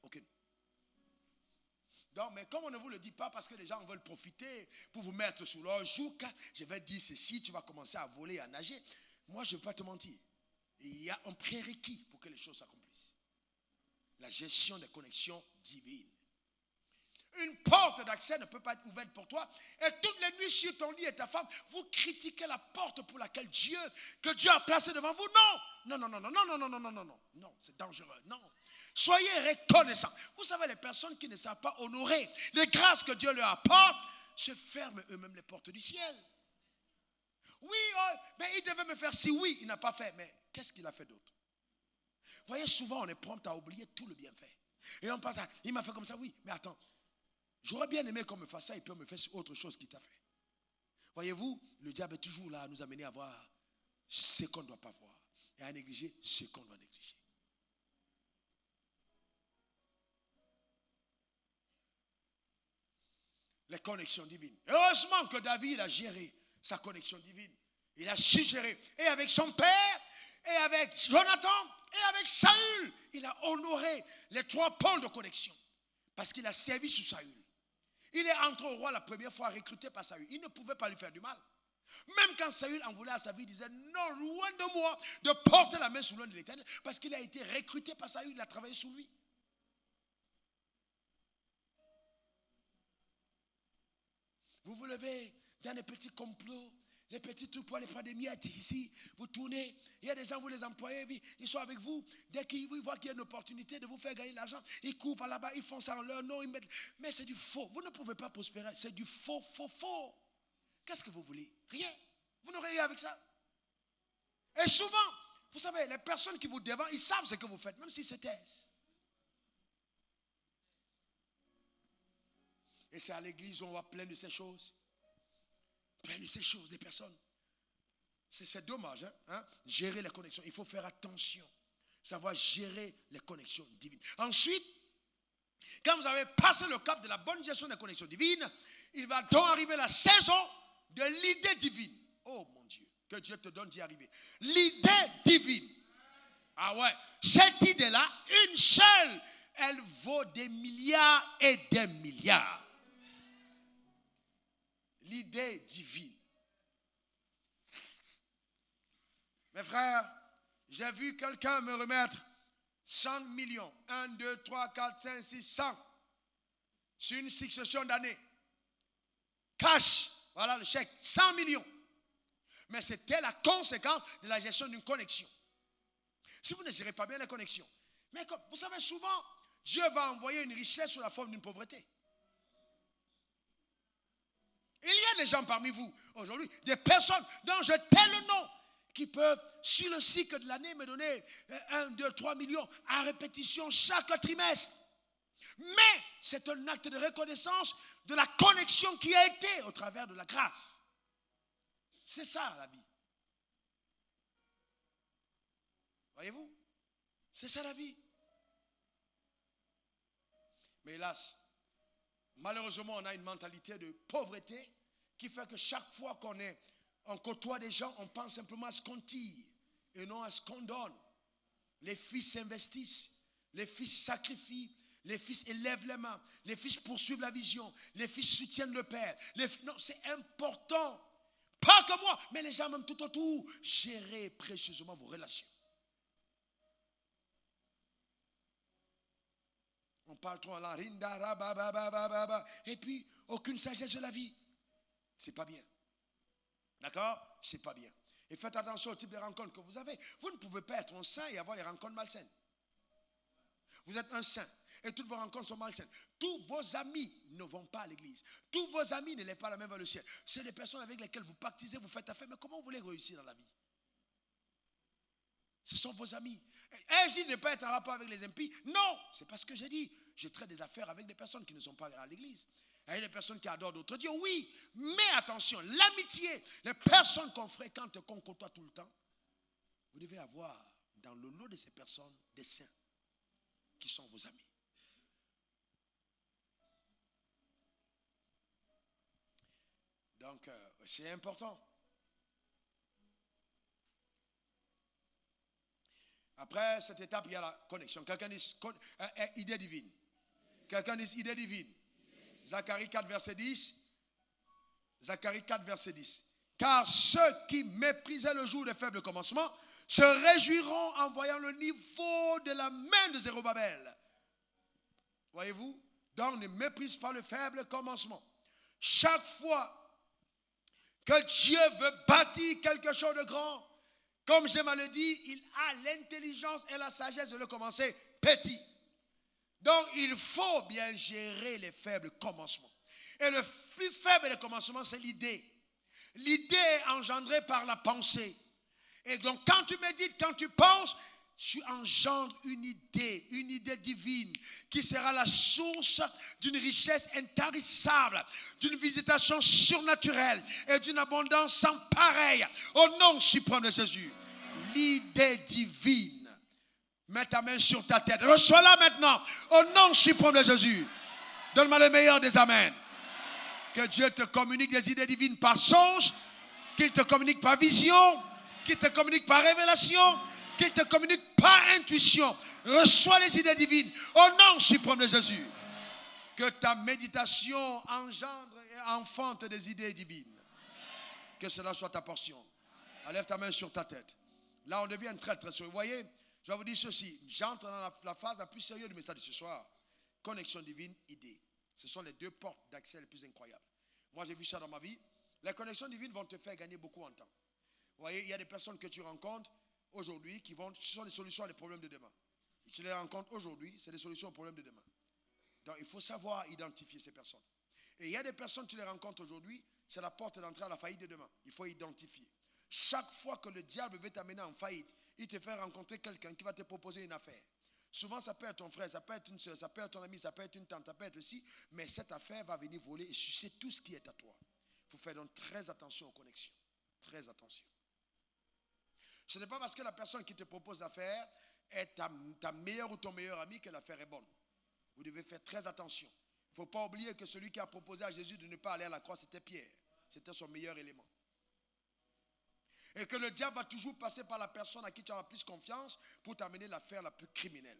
Aucune. Donc, mais comme on ne vous le dit pas parce que les gens veulent profiter pour vous mettre sous leur joug, je vais dire ceci, tu vas commencer à voler, à nager. Moi, je ne vais pas te mentir. il y a un prérequis pour que les choses s'accomplissent. La gestion des connexions divines. Une porte d'accès ne peut pas être ouverte pour toi. Et toutes les nuits sur ton lit et ta femme, vous critiquez la porte pour laquelle Dieu a placée devant vous. Non, non, non, non, non, non, non, non, non, non, non, non, c'est dangereux. Non. Soyez reconnaissants. Vous savez, les personnes qui ne savent pas honorer les grâces que Dieu leur apporte, se ferment eux-mêmes les portes du ciel. Oui, oh, mais il devait me faire si oui, il n'a pas fait. Mais qu'est-ce qu'il a fait d'autre? Vous voyez, souvent on est prompt à oublier tout le bienfait. Et on pense, il m'a fait comme ça, oui, mais attends. J'aurais bien aimé qu'on me fasse ça et puis on me fasse autre chose qu'il t'a fait. Voyez-vous, le diable est toujours là à nous amener à voir ce qu'on ne doit pas voir et à négliger ce qu'on doit négliger. Les connexions divines. Heureusement que David a géré sa connexion divine. Il a su gérer. Et avec son père, et avec Jonathan, et avec Saül, il a honoré les 3 pôles de connexion. Parce qu'il a servi sous Saül. Il est entré au roi la première fois recruté par Saül. Il ne pouvait pas lui faire du mal. Même quand Saül en voulait à sa vie, il disait non, loin de moi de porter la main sous l'œil de l'Éternel. Parce qu'il a été recruté par Saül, il a travaillé sous lui. Vous vous levez dans les petits complots, les petits trucs pour aller prendre des miettes ici, vous tournez, il y a des gens, vous les employez, ils sont avec vous, dès qu'ils voient qu'il y a une opportunité de vous faire gagner de l'argent, ils courent par là-bas, ils font ça en leur nom, ils mettent... Mais c'est du faux, vous ne pouvez pas prospérer, c'est du faux, faux, faux. Qu'est-ce que vous voulez? Rien, vous n'aurez rien avec ça. Et souvent, vous savez, les personnes qui vous dévendent, ils savent ce que vous faites, même s'ils se taisent. Et c'est à l'église où on voit plein de ces choses. Plein de ces choses, des personnes. C'est dommage, hein? Gérer les connexions. Il faut faire attention. Savoir gérer les connexions divines. Ensuite, quand vous avez passé le cap de la bonne gestion des connexions divines, il va donc arriver la saison de l'idée divine. Oh mon Dieu, que Dieu te donne d'y arriver. L'idée divine. Ah ouais, cette idée-là, une seule, elle vaut des milliards et des milliards. L'idée divine. Mes frères, j'ai vu quelqu'un me remettre 100 millions. 1, 2, 3, 4, 5, 6, 100. Sur une succession d'années. Cash. Voilà le chèque. 100 millions. Mais c'était la conséquence de la gestion d'une connexion. Si vous ne gérez pas bien les connexions. Mais comme, vous savez, souvent, Dieu va envoyer une richesse sous la forme d'une pauvreté. Il y a des gens parmi vous, aujourd'hui, des personnes dont je tais le nom, qui peuvent, sur le cycle de l'année, me donner 1, 2, 3 millions à répétition chaque trimestre. Mais c'est un acte de reconnaissance de la connexion qui a été au travers de la grâce. C'est ça la vie. Voyez-vous? C'est ça la vie. Mais hélas, malheureusement, on a une mentalité de pauvreté qui fait que chaque fois qu'on côtoie des gens, on pense simplement à ce qu'on tire et non à ce qu'on donne. Les fils s'investissent, les fils sacrifient, les fils élèvent les mains, les fils poursuivent la vision, les fils soutiennent le père. Non, c'est important. Pas que moi, mais les gens même tout autour. Gérez précieusement vos relations. On parle trop en la rinda, et puis aucune sagesse de la vie. C'est pas bien. D'accord? C'est pas bien. Et faites attention au type de rencontres que vous avez. Vous ne pouvez pas être un saint et avoir les rencontres malsaines. Vous êtes un saint et toutes vos rencontres sont malsaines. Tous vos amis ne vont pas à l'église. Tous vos amis ne lèvent pas la main vers le ciel. C'est des personnes avec lesquelles vous pactisez, vous faites affaire. Mais comment vous voulez réussir dans la vie? Ce sont vos amis. Et je dis de ne pas être en rapport avec les impies. Non, c'est pas ce que j'ai dit. Je traite des affaires avec des personnes qui ne sont pas à l'église. Et les personnes qui adorent d'autres dieux, oui. Mais attention, l'amitié, les personnes qu'on fréquente, qu'on côtoie tout le temps, vous devez avoir dans le lot de ces personnes des saints qui sont vos amis. Donc, c'est important. Après cette étape, il y a la connexion. Quelqu'un dit idée divine. Quelqu'un dit idée divine. Zacharie 4, verset 10. Zacharie 4, verset 10. Car ceux qui méprisaient le jour des faibles commencements se réjouiront en voyant le niveau de la main de Zérubabel. Voyez-vous? Donc ne méprise pas le faible commencement. Chaque fois que Dieu veut bâtir quelque chose de grand, comme j'aime à le dire, il a l'intelligence et la sagesse de le commencer petit. Donc il faut bien gérer les faibles commencements. Et le plus faible des commencements, c'est l'idée. L'idée est engendrée par la pensée. Et donc quand tu médites, quand tu penses, tu engendres une idée divine qui sera la source d'une richesse intarissable, d'une visitation surnaturelle et d'une abondance sans pareille. Au nom suprême de Jésus, l'idée divine. Mets ta main sur ta tête. Reçois-la maintenant. Au nom suprême de Jésus. Donne-moi le meilleur des amens. Que Dieu te communique des idées divines par songe, qu'il te communique par vision, qu'il te communique par révélation, qu'il te communique par intuition. Reçois les idées divines au nom suprême de Jésus. Que ta méditation engendre et enfante des idées divines. Que cela soit ta portion. Lève ta main sur ta tête. Là, on devient très très sérieux. Vous voyez, je vais vous dire ceci. J'entre dans la phase la plus sérieuse du message de ce soir. Connexion divine, idée. Ce sont les deux portes d'accès les plus incroyables. Moi, j'ai vu ça dans ma vie. Les connexions divines vont te faire gagner beaucoup en temps. Vous voyez, il y a des personnes que tu rencontres aujourd'hui qui vont, ce sont des solutions à des problèmes de demain. Et tu les rencontres aujourd'hui, c'est des solutions aux problèmes de demain. Donc, il faut savoir identifier ces personnes. Et il y a des personnes, tu les rencontres aujourd'hui, c'est la porte d'entrée à la faillite de demain. Il faut identifier. Chaque fois que le diable veut t'amener en faillite, il te fait rencontrer quelqu'un qui va te proposer une affaire. Souvent, ça peut être ton frère, ça peut être une soeur, ça peut être ton ami, ça peut être une tante, ça peut être aussi, mais cette affaire va venir voler et sucer tout ce qui est à toi. Il faut faire donc très attention aux connexions. Très attention. Ce n'est pas parce que la personne qui te propose l'affaire est ta meilleure ou ton meilleur ami que l'affaire est bonne. Vous devez faire très attention. Il ne faut pas oublier que celui qui a proposé à Jésus de ne pas aller à la croix, c'était Pierre. C'était son meilleur élément. Et que le diable va toujours passer par la personne à qui tu as la plus confiance pour t'amener l'affaire la plus criminelle.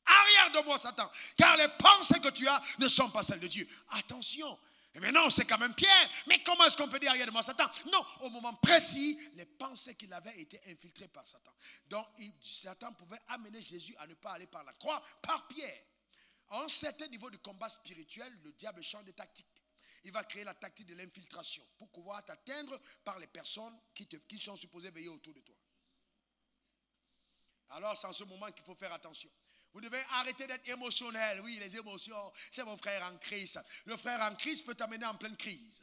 Arrière de moi, Satan, car les pensées que tu as ne sont pas celles de Dieu. Attention. Mais non, c'est quand même Pierre. Mais comment est-ce qu'on peut dire arrière de moi, Satan? Non, au moment précis, les pensées qu'il avait étaient infiltrées par Satan. Donc, Satan pouvait amener Jésus à ne pas aller par la croix, par Pierre. À un certain niveau de combat spirituel, le diable change de tactique. Il va créer la tactique de l'infiltration pour pouvoir t'atteindre par les personnes qui sont supposées veiller autour de toi. Alors, c'est en ce moment qu'il faut faire attention. Vous devez arrêter d'être émotionnel. Oui, les émotions, c'est mon frère en crise. Le frère en crise peut t'amener en pleine crise.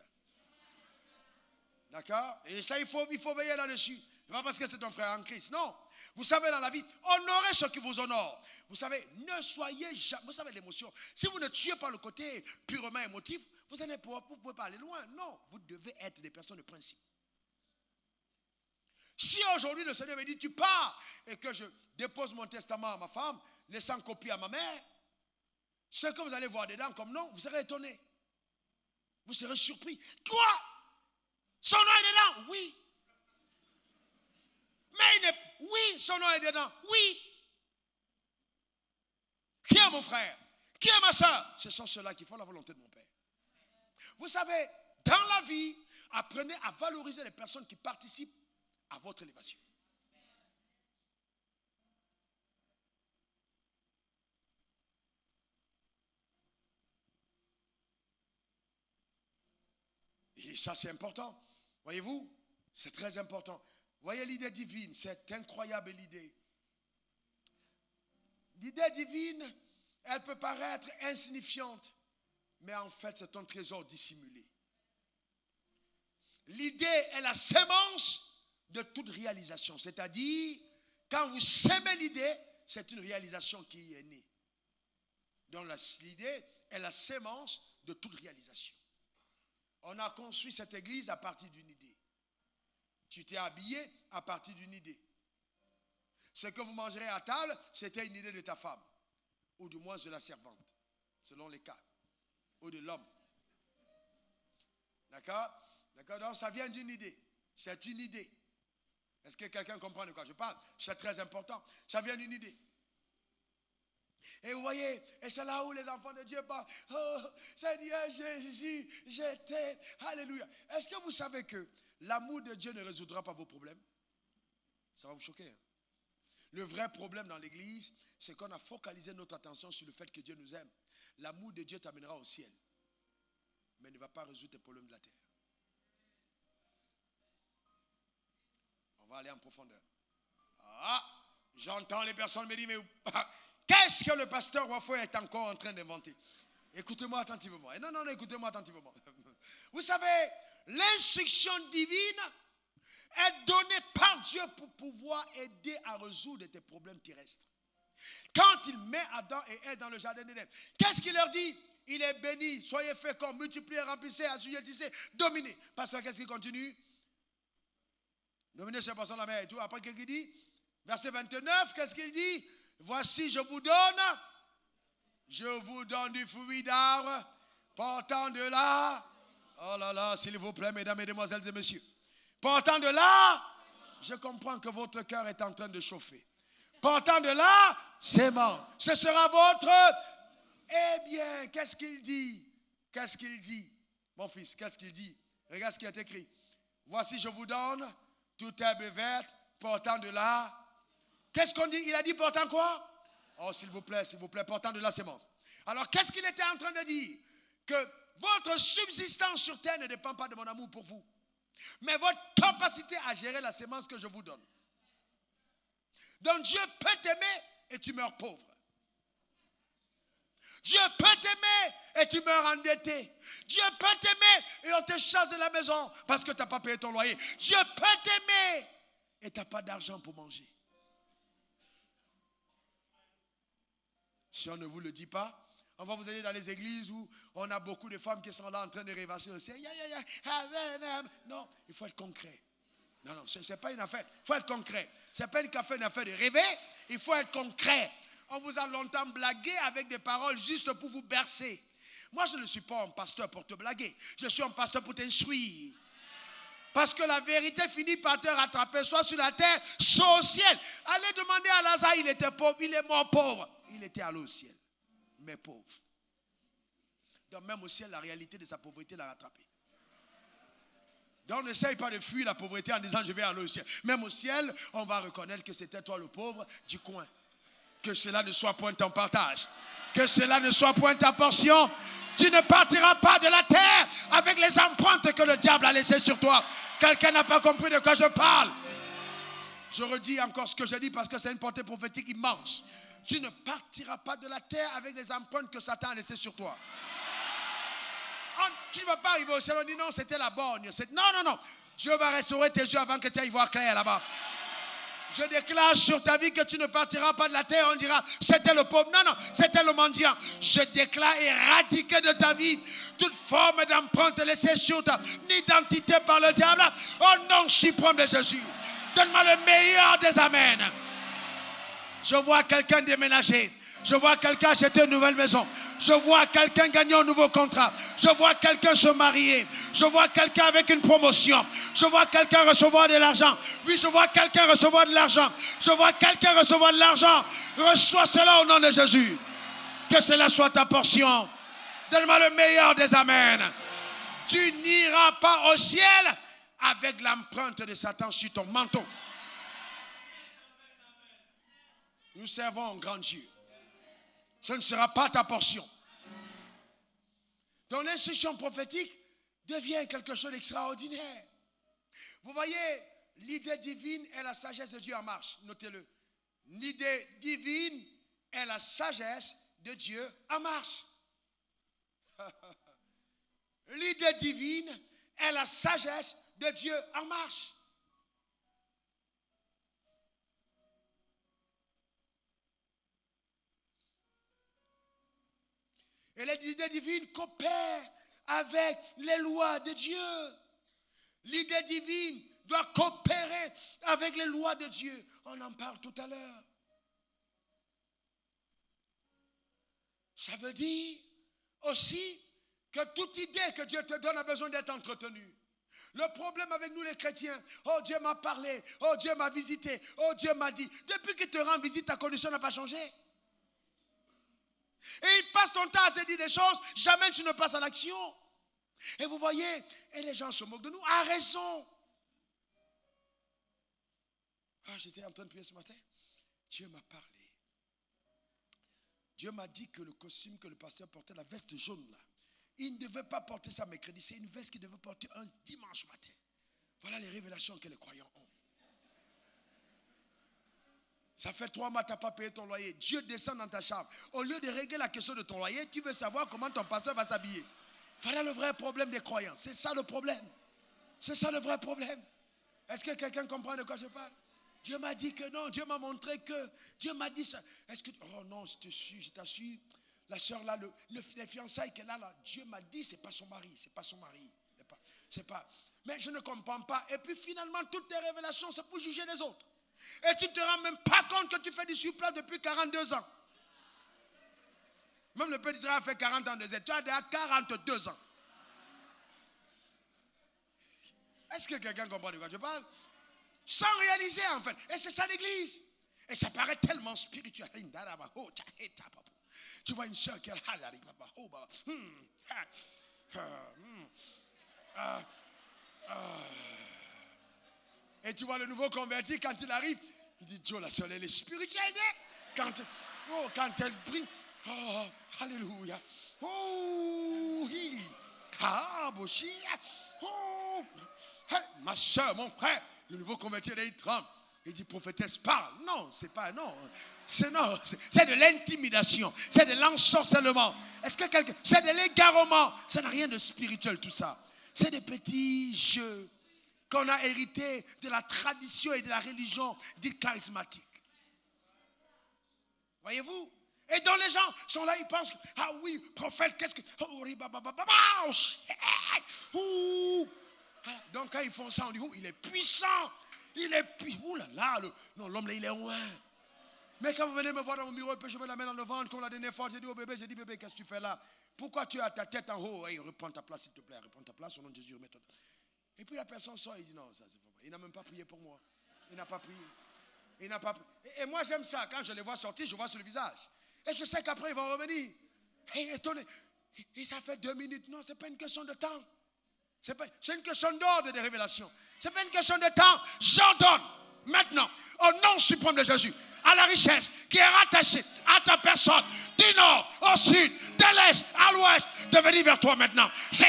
D'accord? Et ça, il faut veiller là-dessus. Ce n'est pas parce que c'est ton frère en crise. Non. Vous savez, dans la vie, honorez ceux qui vous honorent. Vous savez, ne soyez jamais... Vous savez, l'émotion, si vous ne tuez pas le côté purement émotif, vous ne pouvez pas aller loin. Non, vous devez être des personnes de principe. Si aujourd'hui le Seigneur me dit, tu pars, et que je dépose mon testament à ma femme, laissant copie à ma mère, ce que vous allez voir dedans comme nom, vous serez étonné. Vous serez surpris. Quoi? Son nom est dedans? Oui. Mais oui, son nom est dedans. Oui. Qui est mon frère? Qui est ma soeur? Ce sont ceux-là qui font la volonté de mon Père. Vous savez, dans la vie, apprenez à valoriser les personnes qui participent à votre élévation. Et ça, c'est important. Voyez-vous, c'est très important. Voyez l'idée divine, c'est incroyable l'idée. L'idée divine, elle peut paraître insignifiante, mais en fait, c'est un trésor dissimulé. L'idée est la sémence de toute réalisation. C'est-à-dire, quand vous sémez l'idée, c'est une réalisation qui est née. Donc l'idée est la sémence de toute réalisation. On a construit cette église à partir d'une idée. Tu t'es habillé à partir d'une idée. Ce que vous mangerez à table, c'était une idée de ta femme. Ou du moins de la servante, selon les cas. Ou de l'homme. D'accord? D'accord? Donc ça vient d'une idée. C'est une idée. Est-ce que quelqu'un comprend de quoi je parle? C'est très important. Ça vient d'une idée. Et vous voyez, et c'est là où les enfants de Dieu parlent. Oh, Seigneur Jésus, je t'aime. Alléluia. Est-ce que vous savez que l'amour de Dieu ne résoudra pas vos problèmes? Ça va vous choquer. Hein? Le vrai problème dans l'église, c'est qu'on a focalisé notre attention sur le fait que Dieu nous aime. L'amour de Dieu t'amènera au ciel, mais ne va pas résoudre tes problèmes de la terre. On va aller en profondeur. Ah, j'entends les personnes me dire, mais qu'est-ce que le pasteur Wafoy est encore en train d'inventer? Écoutez-moi attentivement. Et non, écoutez-moi attentivement. Vous savez, l'instruction divine est donnée par Dieu pour pouvoir aider à résoudre tes problèmes terrestres. Quand il met Adam et Ève dans le jardin d'Éden, qu'est-ce qu'il leur dit? Il est béni, soyez féconds, multipliez, remplissez, assujettissez, dominez. Parce que qu'est-ce qu'il continue? Dominez sur le poisson de la mer et tout. Après, qu'est-ce qu'il dit? Verset 29, qu'est-ce qu'il dit? Voici, je vous donne du fruit d'arbre, portant de là. Oh là là, s'il vous plaît, mesdames, mesdemoiselles et messieurs. Portant de là, je comprends que votre cœur est en train de chauffer. Portant de là, sémence. Ce sera votre. Eh bien, qu'est-ce qu'il dit? Qu'est-ce qu'il dit? Mon fils, qu'est-ce qu'il dit? Regarde ce qui est écrit. Voici, je vous donne toute herbe verte, portant de là. Qu'est-ce qu'on dit? Il a dit portant quoi? Oh, s'il vous plaît, portant de la sémence. Alors, qu'est-ce qu'il était en train de dire? Que votre subsistance sur terre ne dépend pas de mon amour pour vous, mais votre capacité à gérer la sémence que je vous donne. Donc, Dieu peut t'aimer et tu meurs pauvre. Dieu peut t'aimer et tu meurs endetté. Dieu peut t'aimer et on te chasse de la maison parce que tu n'as pas payé ton loyer. Dieu peut t'aimer et tu n'as pas d'argent pour manger. Si on ne vous le dit pas, on va vous aller dans les églises où on a beaucoup de femmes qui sont là en train de rêvasser aussi. Non, il faut être concret. Non, ce n'est pas une affaire. Il faut être concret. Ce n'est pas une affaire de rêver. Il faut être concret. On vous a longtemps blagué avec des paroles juste pour vous bercer. Moi, je ne suis pas un pasteur pour te blaguer. Je suis un pasteur pour t'instruire. Parce que la vérité finit par te rattraper, soit sur la terre, soit au ciel. Allez demander à Lazare, il était pauvre, il est mort pauvre. Il était allé au ciel, mais pauvre. Donc même au ciel, la réalité de sa pauvreté l'a rattrapé. Donc n'essaye pas de fuir la pauvreté en disant je vais aller au ciel. Même au ciel, on va reconnaître que c'était toi le pauvre du coin. Que cela ne soit point ton partage. Que cela ne soit point ta portion. Tu ne partiras pas de la terre avec les empreintes que le diable a laissées sur toi. Quelqu'un n'a pas compris de quoi je parle. Je redis encore ce que je dis parce que c'est une portée prophétique immense. Tu ne partiras pas de la terre avec les empreintes que Satan a laissées sur toi. Tu ne vas pas arriver au ciel, on dit non, c'était la borgne. Non. Dieu va restaurer tes yeux avant que tu ailles voir clair là-bas. Je déclare sur ta vie que tu ne partiras pas de la terre. On dira, c'était le pauvre. Non, c'était le mendiant. Je déclare éradiquer de ta vie toute forme d'empreinte laissée sur ta identité par le diable. Au nom suprême de Jésus. Donne-moi le meilleur des amens. Je vois quelqu'un déménager. Je vois quelqu'un acheter une nouvelle maison. Je vois quelqu'un gagner un nouveau contrat. Je vois quelqu'un se marier. Je vois quelqu'un avec une promotion. Je vois quelqu'un recevoir de l'argent. Oui, je vois quelqu'un recevoir de l'argent. Je vois quelqu'un recevoir de l'argent. Reçois cela au nom de Jésus. Que cela soit ta portion. Donne-moi le meilleur des amens. Tu n'iras pas au ciel avec l'empreinte de Satan sur ton manteau. Nous servons un grand Dieu. Ce ne sera pas ta portion. Ton instruction prophétique devient quelque chose d'extraordinaire. Vous voyez, l'idée divine est la sagesse de Dieu en marche. Notez-le. L'idée divine est la sagesse de Dieu en marche. L'idée divine est la sagesse de Dieu en marche. Et les idées divines coopèrent avec les lois de Dieu. L'idée divine doit coopérer avec les lois de Dieu. On en parle tout à l'heure. Ça veut dire aussi que toute idée que Dieu te donne a besoin d'être entretenue. Le problème avec nous les chrétiens, oh Dieu m'a parlé, oh Dieu m'a visité, oh Dieu m'a dit. Depuis qu'il te rend visite, ta condition n'a pas changé. Et il passe ton temps à te dire des choses, jamais tu ne passes à l'action. Et vous voyez, et les gens se moquent de nous, à raison. Ah, j'étais en train de prier ce matin. Dieu m'a parlé. Dieu m'a dit que le costume que le pasteur portait, la veste jaune là, il ne devait pas porter ça mercredi. C'est une veste qu'il devait porter un dimanche matin. Voilà les révélations que les croyants ont. Ça fait 3 mois que tu n'as pas payé ton loyer. Dieu descend dans ta chambre. Au lieu de régler la question de ton loyer, tu veux savoir comment ton pasteur va s'habiller. Voilà le vrai problème des croyants. C'est ça le problème. C'est ça le vrai problème. Est-ce que quelqu'un comprend de quoi je parle? Dieu m'a dit que non. Dieu m'a montré que. Dieu m'a dit ça. Est-ce que. Oh non, je t'assure. La soeur là, les fiançailles qu'elle a là, Dieu m'a dit, c'est pas son mari. C'est pas son mari. C'est pas. Mais je ne comprends pas. Et puis finalement, toutes tes révélations, c'est pour juger les autres. Et tu ne te rends même pas compte que tu fais du surplace depuis 42 ans. Même le Père d'Israël a fait 40 ans de Z. Tu as déjà 42 ans. Est-ce que quelqu'un comprend de quoi je parle? Sans réaliser en fait. Et c'est ça l'église. Et ça paraît tellement spirituel. Tu vois une soeur qui a et tu vois le nouveau converti, quand il arrive, il dit, Dieu, la soeur, elle est spirituelle. Quand elle brille, oh, alléluia. Oh, oh, hey, ma soeur, mon frère, le nouveau converti, il tremble. Il dit, prophétesse, parle. Non, c'est pas, non. C'est de l'intimidation. C'est de l'ensorcellement. Est-ce que quelqu'un, c'est de l'égarement. Ça n'a rien de spirituel, tout ça. C'est des petits jeux qu'on a hérité de la tradition et de la religion dite charismatique. Voyez-vous? Et donc les gens sont là, ils pensent que, ah oui, prophète, qu'est-ce que... Donc quand ils font ça, on dit, oh, il est puissant. Il est puissant. Ouh là là, non, l'homme là, il est loin. Mais quand vous venez me voir dans mon bureau, je mets la main dans le ventre, comme la dernière fois, j'ai dit au bébé, qu'est-ce que tu fais là? Pourquoi tu as ta tête en haut? Hey, reprends ta place, s'il te plaît, reprends ta place, au nom de Jésus, remets-toi. Et puis la personne sort, il dit non, ça c'est pas vrai. Il n'a même pas prié pour moi. Il n'a pas prié. Il n'a pas prié. Et moi j'aime ça. Quand je les vois sortir, je vois sur le visage. Et je sais qu'après ils vont revenir. Et étonné. Et ça fait 2 minutes. Non, ce n'est pas une question de temps. C'est une question d'ordre de révélation. Ce n'est pas une question de temps. J'ordonne maintenant, au nom suprême de Jésus, à la richesse qui est rattachée à ta personne, du nord au sud, de l'est à l'ouest, de venir vers toi maintenant. Je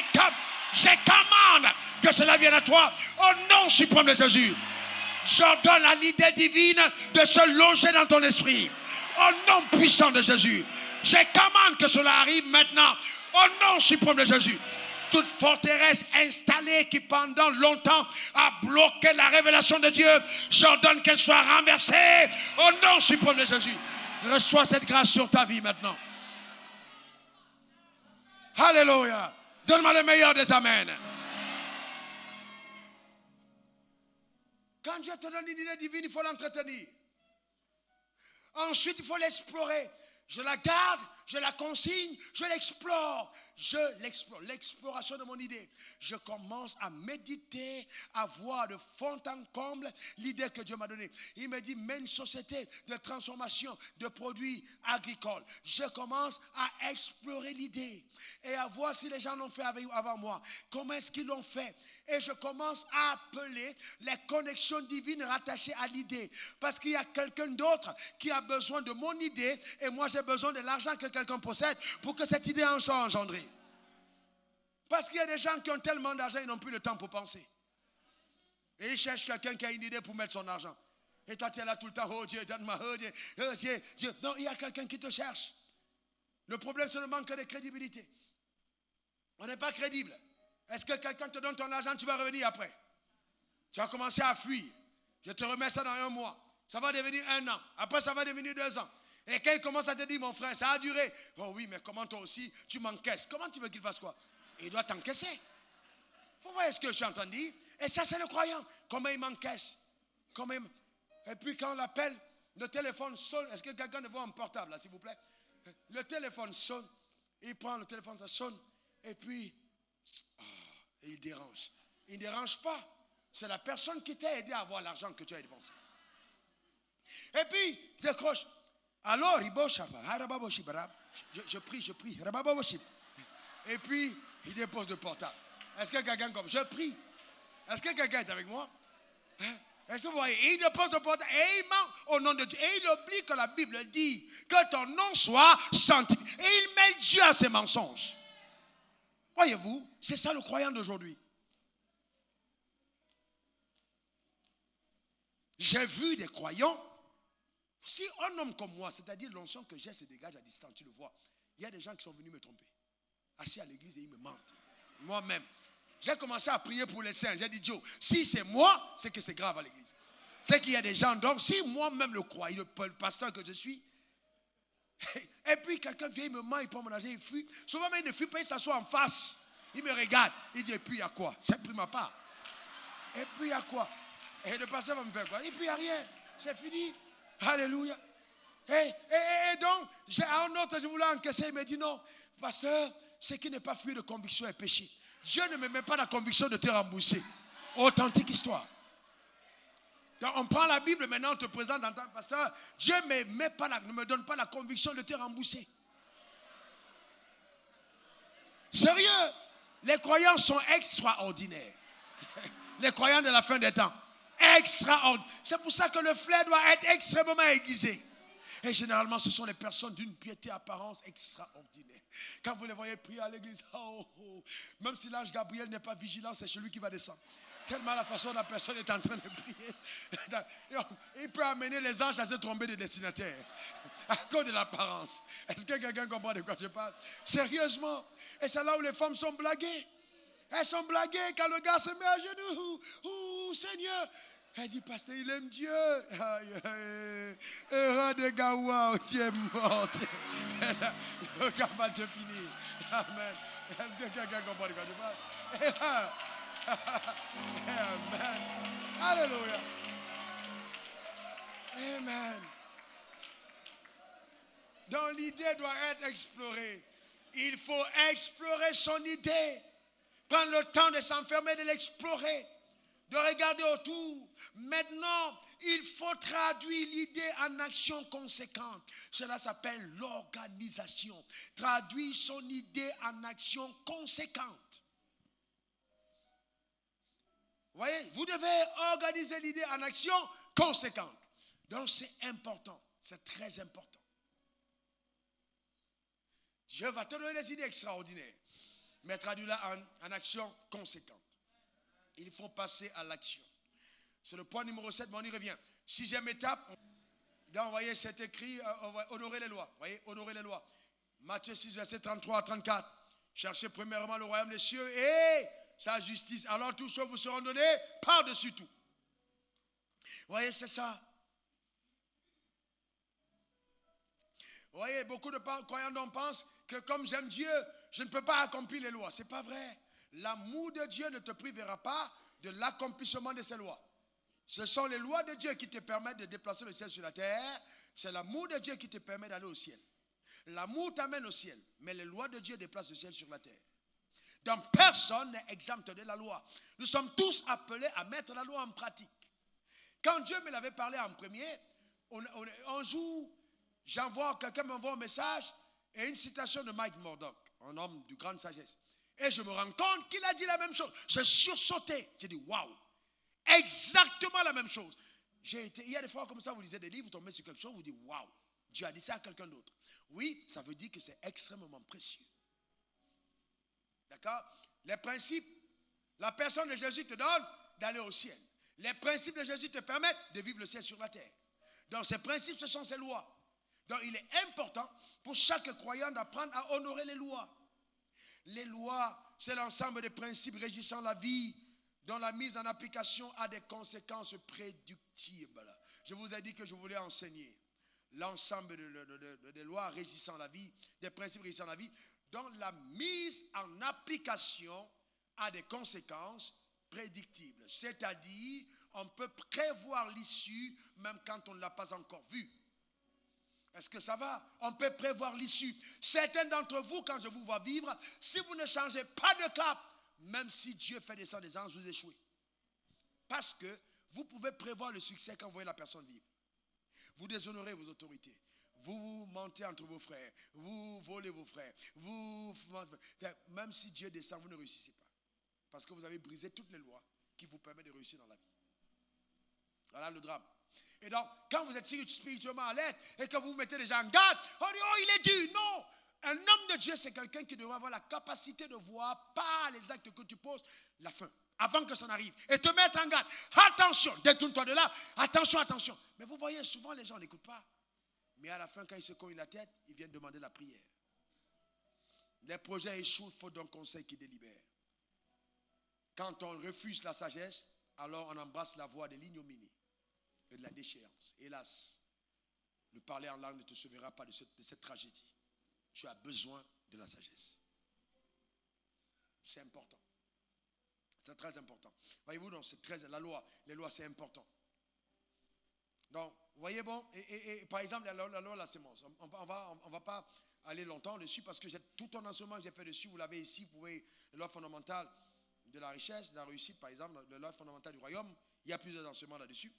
commande que cela vienne à toi au nom suprême de Jésus. J'ordonne à l'idée divine de se loger dans ton esprit au nom puissant de Jésus. Je commande que cela arrive maintenant au nom suprême de Jésus. Toute forteresse installée qui pendant longtemps a bloqué la révélation de Dieu, j'ordonne qu'elle soit renversée au nom suprême de Jésus. Reçois cette grâce sur ta vie maintenant. Alléluia. Donne-moi le meilleur des amens. Quand Dieu te donne une idée divine, il faut l'entretenir. Ensuite, il faut l'explorer. Je la garde, je la consigne, je l'explore. L'exploration de mon idée. Je commence à méditer, à voir de fond en comble l'idée que Dieu m'a donnée. Il me dit, mets une société de transformation de produits agricoles. Je commence à explorer l'idée et à voir si les gens l'ont fait avant moi. Comment est-ce qu'ils l'ont fait? Et je commence à appeler les connexions divines rattachées à l'idée. Parce qu'il y a quelqu'un d'autre qui a besoin de mon idée et moi j'ai besoin de l'argent que quelqu'un possède pour que cette idée en soit engendrée. Parce qu'il y a des gens qui ont tellement d'argent, ils n'ont plus le temps pour penser. Et ils cherchent quelqu'un qui a une idée pour mettre son argent. Et toi, tu es là tout le temps, oh Dieu, donne-moi, oh Dieu, oh Dieu, Dieu. Non, il y a quelqu'un qui te cherche. Le problème, c'est le manque de crédibilité. On n'est pas crédible. Est-ce que quelqu'un te donne ton argent, tu vas revenir après? Tu vas commencer à fuir. Je te remets ça dans 1 mois. Ça va devenir 1 an. Après, ça va devenir 2 ans. Et quand il commence à te dire, mon frère, ça a duré. Oh oui, mais comment toi aussi, tu m'encaisses? Comment tu veux qu'il fasse quoi? Il doit t'encaisser. Il faut voir ce que je suis en train de dire. Et ça, c'est le croyant. Comment il m'encaisse? Et puis quand on l'appelle, le téléphone sonne. Est-ce que quelqu'un ne voit un portable, là, s'il vous plaît? Le téléphone sonne. Il prend le téléphone, ça sonne. Et puis, il dérange. Il ne dérange pas. C'est la personne qui t'a aidé à avoir l'argent que tu as dépensé. Et puis, il décroche. Alors, je prie. Et puis, il dépose le portable. Est-ce que quelqu'un comme je prie? Est-ce que quelqu'un est avec moi? Hein? Est-ce que vous voyez? Et il dépose le portail et il ment au nom de Dieu. Et il oublie que la Bible dit que ton nom soit sanctifié. Et il mêle Dieu à ses mensonges. Voyez-vous, c'est ça le croyant d'aujourd'hui. J'ai vu des croyants. Si un homme comme moi, c'est-à-dire l'onction que j'ai se dégage à distance, tu le vois. Il y a des gens qui sont venus me tromper. Assis à l'église et ils me mentent. Moi-même. J'ai commencé à prier pour les saints. J'ai dit, Joe, si c'est moi, c'est que c'est grave à l'église. C'est qu'il y a des gens, donc si moi-même le croyant, le pasteur que je suis, et puis quelqu'un vient, il me ment, il prend mon argent, il fuit. Souvent même il ne fuit pas, il s'assoit en face. Il me regarde, il dit, et puis il y a quoi? C'est pris ma part. Et puis il y a quoi? Et le pasteur va me faire quoi? Et puis il n'y a rien. C'est fini. Alléluia. Et donc, j'ai un autre, je voulais encaisser, il me dit non, pasteur, ce qui n'est pas fruit de conviction est péché. Dieu ne me met pas la conviction de te rembourser. Authentique histoire. Donc, on prend la Bible, maintenant on te présente en tant que pasteur. Dieu ne me donne pas la conviction de te rembourser. Sérieux, les croyants sont extraordinaires. Les croyants de la fin des temps. Extraordinaire. C'est pour ça que le flair doit être extrêmement aiguisé. Et généralement, ce sont les personnes d'une piété apparence extraordinaire. Quand vous les voyez prier à l'église, même si l'ange Gabriel n'est pas vigilant, c'est celui qui va descendre. Tellement la façon dont la personne est en train de prier. Il peut amener les anges à se tromper de destinataire. À cause de l'apparence. Est-ce que quelqu'un comprend de quoi je parle? Sérieusement. Et c'est là où les femmes sont blaguées. Elles sont blaguées quand le gars se met à genoux. Ouh, Seigneur. Elle dit, pasteur, il aime Dieu. Heureux de Gawa, tu es morte. Le gars va te finir. Amen. Est-ce que quelqu'un comprend de quoi je parle? Amen. Alléluia. Amen. Donc l'idée doit être explorée. Il faut explorer son idée. Prendre le temps de s'enfermer, de l'explorer, de regarder autour. Maintenant, il faut traduire l'idée en action conséquente. Cela s'appelle l'organisation. Traduire son idée en action conséquente. Vous voyez, vous devez organiser l'idée en action conséquente. Donc c'est important, c'est très important. Dieu va te donner des idées extraordinaires, mais traduis-la en action conséquente. Il faut passer à l'action. C'est le point numéro 7, mais on y revient. 6e étape, là vous voyez, c'est écrit, honorer les lois. Vous voyez, honorer les lois. Matthieu 6, verset 33 à 34. Cherchez premièrement le royaume des cieux et sa justice. Alors toutes choses vous seront données par-dessus tout. Vous voyez, c'est ça. Vous voyez, beaucoup de croyants pensent que comme j'aime Dieu, je ne peux pas accomplir les lois. Ce n'est pas vrai. L'amour de Dieu ne te privera pas de l'accomplissement de ses lois. Ce sont les lois de Dieu qui te permettent de déplacer le ciel sur la terre. C'est l'amour de Dieu qui te permet d'aller au ciel. L'amour t'amène au ciel, mais les lois de Dieu déplacent le ciel sur la terre. Donc personne n'est exempt de la loi. Nous sommes tous appelés à mettre la loi en pratique. Quand Dieu me l'avait parlé en premier, un jour, quelqu'un m'envoie un message et une citation de Mike Murdock, un homme de grande sagesse. Et je me rends compte qu'il a dit la même chose. J'ai sursauté. J'ai dit, waouh, exactement la même chose. Il y a des fois comme ça, vous lisez des livres, vous tombez sur quelque chose, vous dites, waouh, Dieu a dit ça à quelqu'un d'autre. Oui, ça veut dire que c'est extrêmement précieux. D'accord? Les principes, la personne de Jésus te donne d'aller au ciel. Les principes de Jésus te permettent de vivre le ciel sur la terre. Donc ces principes, ce sont ces lois. Donc il est important pour chaque croyant d'apprendre à honorer les lois. Les lois, c'est l'ensemble des principes régissant la vie dont la mise en application a des conséquences prédictibles. Je vous ai dit que je voulais enseigner l'ensemble des lois régissant la vie, des principes régissant la vie, dont la mise en application a des conséquences prédictibles. C'est-à-dire, on peut prévoir l'issue même quand on ne l'a pas encore vue. Est-ce que ça va? On peut prévoir l'issue. Certains d'entre vous, quand je vous vois vivre, si vous ne changez pas de cap, même si Dieu fait descendre des anges, vous échouez. Parce que vous pouvez prévoir le succès quand vous voyez la personne vivre. Vous déshonorez vos autorités. Vous mentez entre vos frères. Vous volez vos frères. Même si Dieu descend, vous ne réussissez pas. Parce que vous avez brisé toutes les lois qui vous permettent de réussir dans la vie. Voilà le drame. Et donc, quand vous êtes spirituellement alerte et que vous vous mettez déjà en garde, on dit, oh, il est dur. Non. Un homme de Dieu, c'est quelqu'un qui doit avoir la capacité de voir par les actes que tu poses la fin, avant que ça n'arrive. Et te mettre en garde. Attention, détourne-toi de là. Attention, attention. Mais vous voyez, souvent les gens n'écoutent pas. Mais à la fin, quand ils se cognent la tête, ils viennent demander la prière. Les projets échouent, il faut donc conseil qui délibère. Quand on refuse la sagesse, alors on embrasse la voie de l'ignominie et de la déchéance. Hélas, le parler en langue ne te sauvera pas de cette tragédie. Tu as besoin de la sagesse. C'est important. C'est très important. Voyez-vous, donc c'est très les lois, c'est important. Donc, vous voyez, bon, et par exemple, la loi de la sémence. On va pas aller longtemps dessus parce que tout un enseignement que j'ai fait dessus, vous l'avez ici, vous pouvez, la loi fondamentale de la richesse, de la réussite, par exemple, la loi fondamentale du royaume, il y a plusieurs enseignements là-dessus.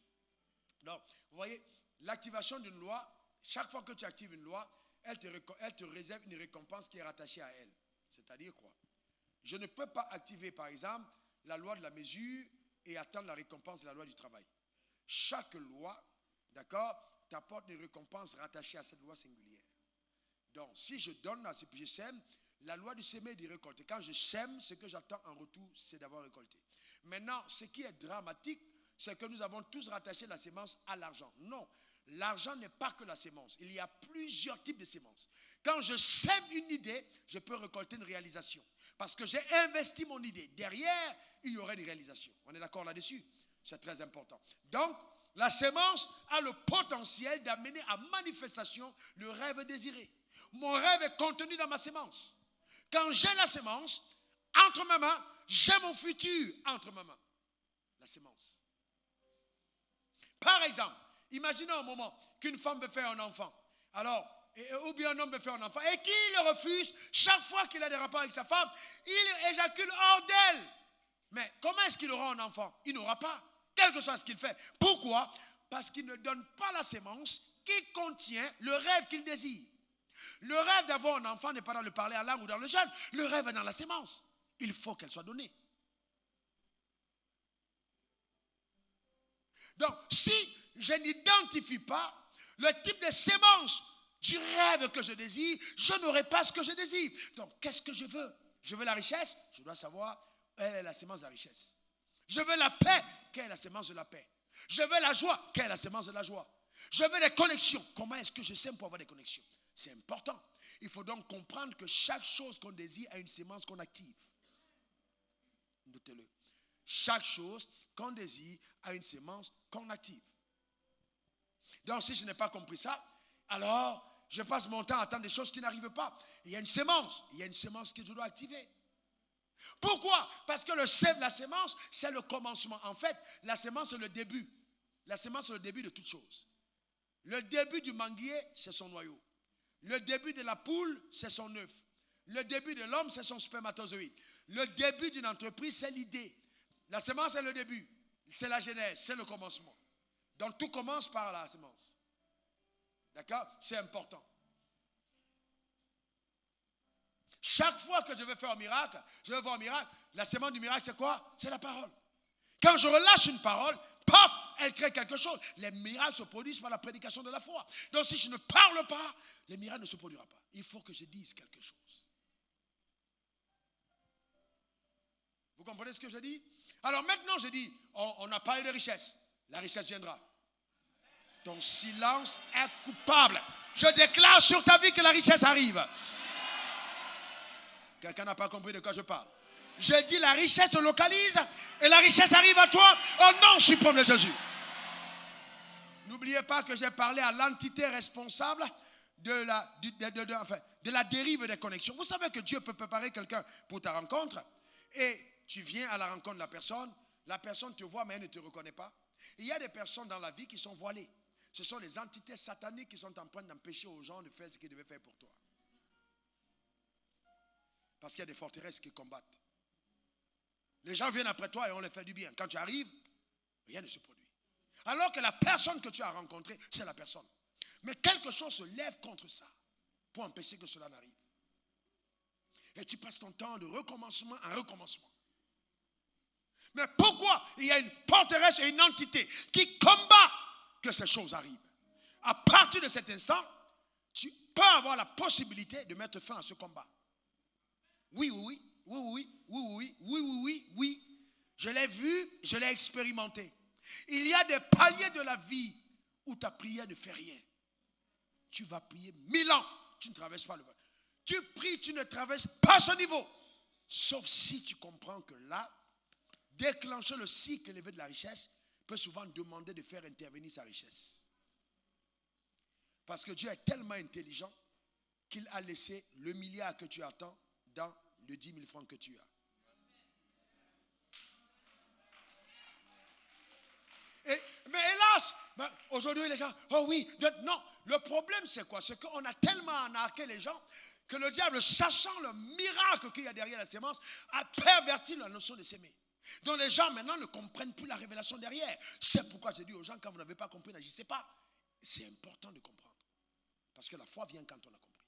Donc, vous voyez, l'activation d'une loi, chaque fois que tu actives une loi, elle te réserve une récompense qui est rattachée à elle. C'est-à-dire quoi? Je ne peux pas activer, par exemple, la loi de la mesure et attendre la récompense de la loi du travail. Chaque loi, d'accord, t'apporte une récompense rattachée à cette loi singulière. Donc, si je donne à ce que je sème, la loi du semer et du récolter. Quand je sème, ce que j'attends en retour, c'est d'avoir récolté. Maintenant, ce qui est dramatique, c'est que nous avons tous rattaché la sémence à l'argent. Non, l'argent n'est pas que la sémence. Il y a plusieurs types de sémences. Quand je sème une idée, je peux récolter une réalisation. Parce que j'ai investi mon idée. Derrière, il y aurait une réalisation. On est d'accord là-dessus? C'est très important. Donc, la sémence a le potentiel d'amener à manifestation le rêve désiré. Mon rêve est contenu dans ma sémence. Quand j'ai la sémence, entre ma main, j'ai mon futur entre ma main. La sémence. Par exemple, imaginez un moment qu'une femme veut faire un enfant. Alors, ou bien un homme veut faire un enfant et qu'il le refuse, chaque fois qu'il a des rapports avec sa femme, il éjacule hors d'elle. Mais comment est-ce qu'il aura un enfant? Il n'aura pas, quel que soit ce qu'il fait. Pourquoi? Parce qu'il ne donne pas la sémence qui contient le rêve qu'il désire. Le rêve d'avoir un enfant n'est pas dans le parler à langue ou dans le jeûne. Le rêve est dans la sémence. Il faut qu'elle soit donnée. Donc, si je n'identifie pas le type de sémence du rêve que je désire, je n'aurai pas ce que je désire. Donc, qu'est-ce que je veux? Je veux la richesse, je dois savoir, elle est la sémence de la richesse. Je veux la paix, quelle est la sémence de la paix? Je veux la joie, quelle est la sémence de la joie? Je veux des connexions, comment est-ce que je sème pour avoir des connexions? C'est important. Il faut donc comprendre que chaque chose qu'on désire a une sémence qu'on active. Notez-le. Chaque chose qu'on désire a une sémence qu'on active. Donc, si je n'ai pas compris ça, alors je passe mon temps à attendre des choses qui n'arrivent pas. Il y a une sémence. Il y a une sémence que je dois activer. Pourquoi? Parce que la sémence, c'est le commencement. En fait, la sémence, c'est le début. La sémence, c'est le début de toute chose. Le début du manguier, c'est son noyau. Le début de la poule, c'est son œuf. Le début de l'homme, c'est son spermatozoïde. Le début d'une entreprise, c'est l'idée. La sémence, c'est le début. C'est la genèse, c'est le commencement. Donc, tout commence par la sémence. D'accord? C'est important. Chaque fois que je veux faire un miracle, je veux voir un miracle, la sémence du miracle, c'est quoi? C'est la parole. Quand je relâche une parole, paf, elle crée quelque chose. Les miracles se produisent par la prédication de la foi. Donc si je ne parle pas, les miracles ne se produiront pas. Il faut que je dise quelque chose. Vous comprenez ce que je dis? Alors maintenant, je dis, on a parlé de richesse. La richesse viendra. Ton silence est coupable. Je déclare sur ta vie que la richesse arrive. Quelqu'un n'a pas compris de quoi je parle. Je dis la richesse te localise et la richesse arrive à toi au nom suprême de Jésus. N'oubliez pas que j'ai parlé à l'entité responsable de la dérive des connexions. Vous savez que Dieu peut préparer quelqu'un pour ta rencontre et tu viens à la rencontre de la personne te voit mais elle ne te reconnaît pas. Il y a des personnes dans la vie qui sont voilées. Ce sont les entités sataniques qui sont en train d'empêcher aux gens de faire ce qu'ils devaient faire pour toi. Parce qu'il y a des forteresses qui combattent. Les gens viennent après toi et on les fait du bien. Quand tu arrives, rien ne se produit. Alors que la personne que tu as rencontrée, c'est la personne. Mais quelque chose se lève contre ça pour empêcher que cela n'arrive. Et tu passes ton temps de recommencement en recommencement. Mais pourquoi il y a une forteresse et une entité qui combat que ces choses arrivent? À partir de cet instant, tu peux avoir la possibilité de mettre fin à ce combat. Oui. Je l'ai vu, je l'ai expérimenté. Il y a des paliers de la vie où ta prière ne fait rien. Tu vas prier 1000 ans, tu ne traverses pas le bas. Tu pries, tu ne traverses pas ce niveau. Sauf si tu comprends que là, déclencher le cycle élevé de la richesse peut souvent demander de faire intervenir sa richesse. Parce que Dieu est tellement intelligent qu'il a laissé le milliard que tu attends dans les 10 000 francs que tu as. Mais hélas, aujourd'hui les gens, oh oui, non. Le problème c'est quoi? C'est qu'on a tellement arnaqué les gens que le diable, sachant le miracle qu'il y a derrière la sémence, a perverti la notion de s'aimer. Donc les gens maintenant ne comprennent plus la révélation derrière. C'est pourquoi j'ai dit aux gens, quand vous n'avez pas compris, n'agissez pas. C'est important de comprendre. Parce que la foi vient quand on a compris.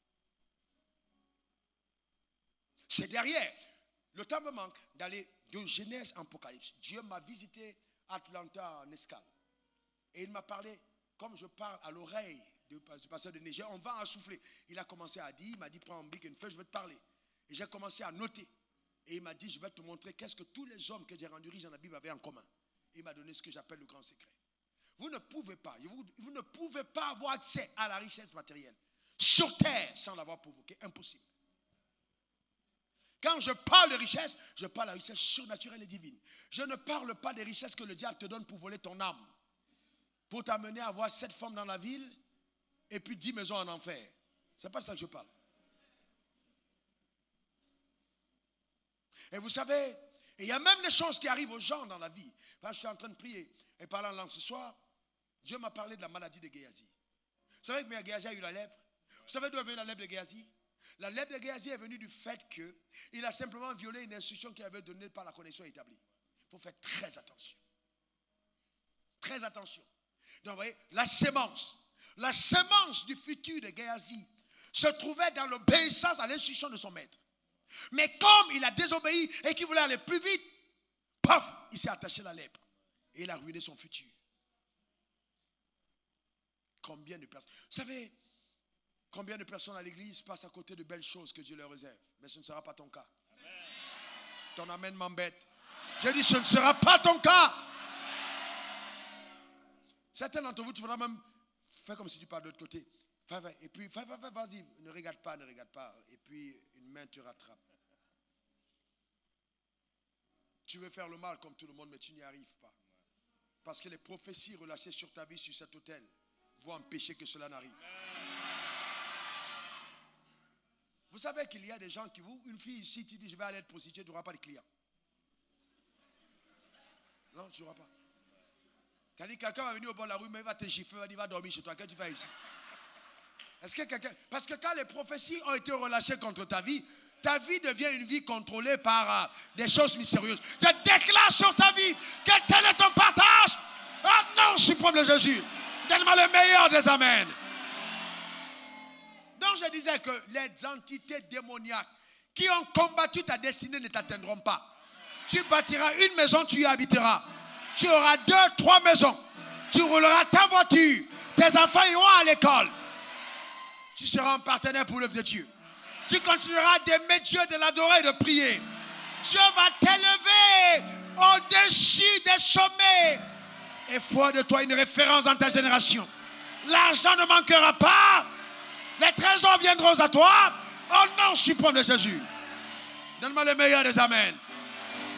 C'est derrière. Le temps me manque d'aller de Genèse en Apocalypse. Dieu m'a visité Atlanta en escale. Et il m'a parlé, comme je parle à l'oreille du pasteur de Niger, on va en souffler. Il a commencé à dire, il m'a dit, prends un bic et une feuille, je vais te parler. Et j'ai commencé à noter. Et il m'a dit, je vais te montrer qu'est-ce que tous les hommes que j'ai rendus riches dans la Bible avaient en commun. Et il m'a donné ce que j'appelle le grand secret. Vous ne pouvez pas avoir accès à la richesse matérielle sur terre sans l'avoir provoquée. Impossible. Quand je parle de richesse, je parle de la richesse surnaturelle et divine. Je ne parle pas des richesses que le diable te donne pour voler ton âme. Pour t'amener à avoir 7 femmes dans la ville et puis 10 maisons en enfer. Ce n'est pas de ça que je parle. Et vous savez, il y a même des choses qui arrivent aux gens dans la vie. Quand je suis en train de prier et parler en langue ce soir, Dieu m'a parlé de la maladie de Géasi. Vous savez que Géasi a eu la lèpre? Vous savez d'où est venue la lèpre de Géasi? La lèpre de Géasi est venue du fait qu'il a simplement violé une instruction qu'il avait donnée par la connexion établie. Il faut faire très attention. Très attention. Donc vous voyez, la sémence du futur de Géasi se trouvait dans l'obéissance à l'instruction de son maître. Mais comme il a désobéi et qu'il voulait aller plus vite, paf, il s'est attaché à la lèpre. Et il a ruiné son futur. Combien de personnes, vous savez, combien de personnes à l'église passent à côté de belles choses que Dieu leur réserve? Mais ce ne sera pas ton cas. Amen. Ton amen m'embête. Je dis, ce ne sera pas ton cas. Certains d'entre vous, tu voudras même faire comme si tu parles de l'autre côté. Et puis, vas-y, ne regarde pas. Et puis, une main te rattrape. Tu veux faire le mal comme tout le monde, mais tu n'y arrives pas. Parce que les prophéties relâchées sur ta vie, sur cet autel, vont empêcher que cela n'arrive. Vous savez qu'il y a des gens qui vous, une fille ici, tu dis je vais aller être prostituée, tu n'auras pas de clients. Non, tu n'auras pas. C'est-à-dire quelqu'un va venir au bord de la rue, mais il va te gifler, il va dormir chez toi. Qu'est-ce que tu fais ici? Est-ce que quelqu'un. Parce que quand les prophéties ont été relâchées contre ta vie devient une vie contrôlée par des choses mystérieuses. Je déclare sur ta vie que tel est ton partage. Ah non, suprême de Jésus. Donne-moi le meilleur des amens. Donc je disais que les entités démoniaques qui ont combattu ta destinée ne t'atteindront pas. Tu bâtiras une maison, tu y habiteras. Tu auras 2, 3 maisons. Tu rouleras ta voiture. Tes enfants iront à l'école. Tu seras un partenaire pour l'œuvre de Dieu. Tu continueras d'aimer Dieu, de l'adorer et de prier. Dieu va t'élever au-dessus des sommets. Et fais de toi une référence dans ta génération. L'argent ne manquera pas. Les trésors viendront à toi. Au nom suprême de Jésus. Donne-moi le meilleur des amens.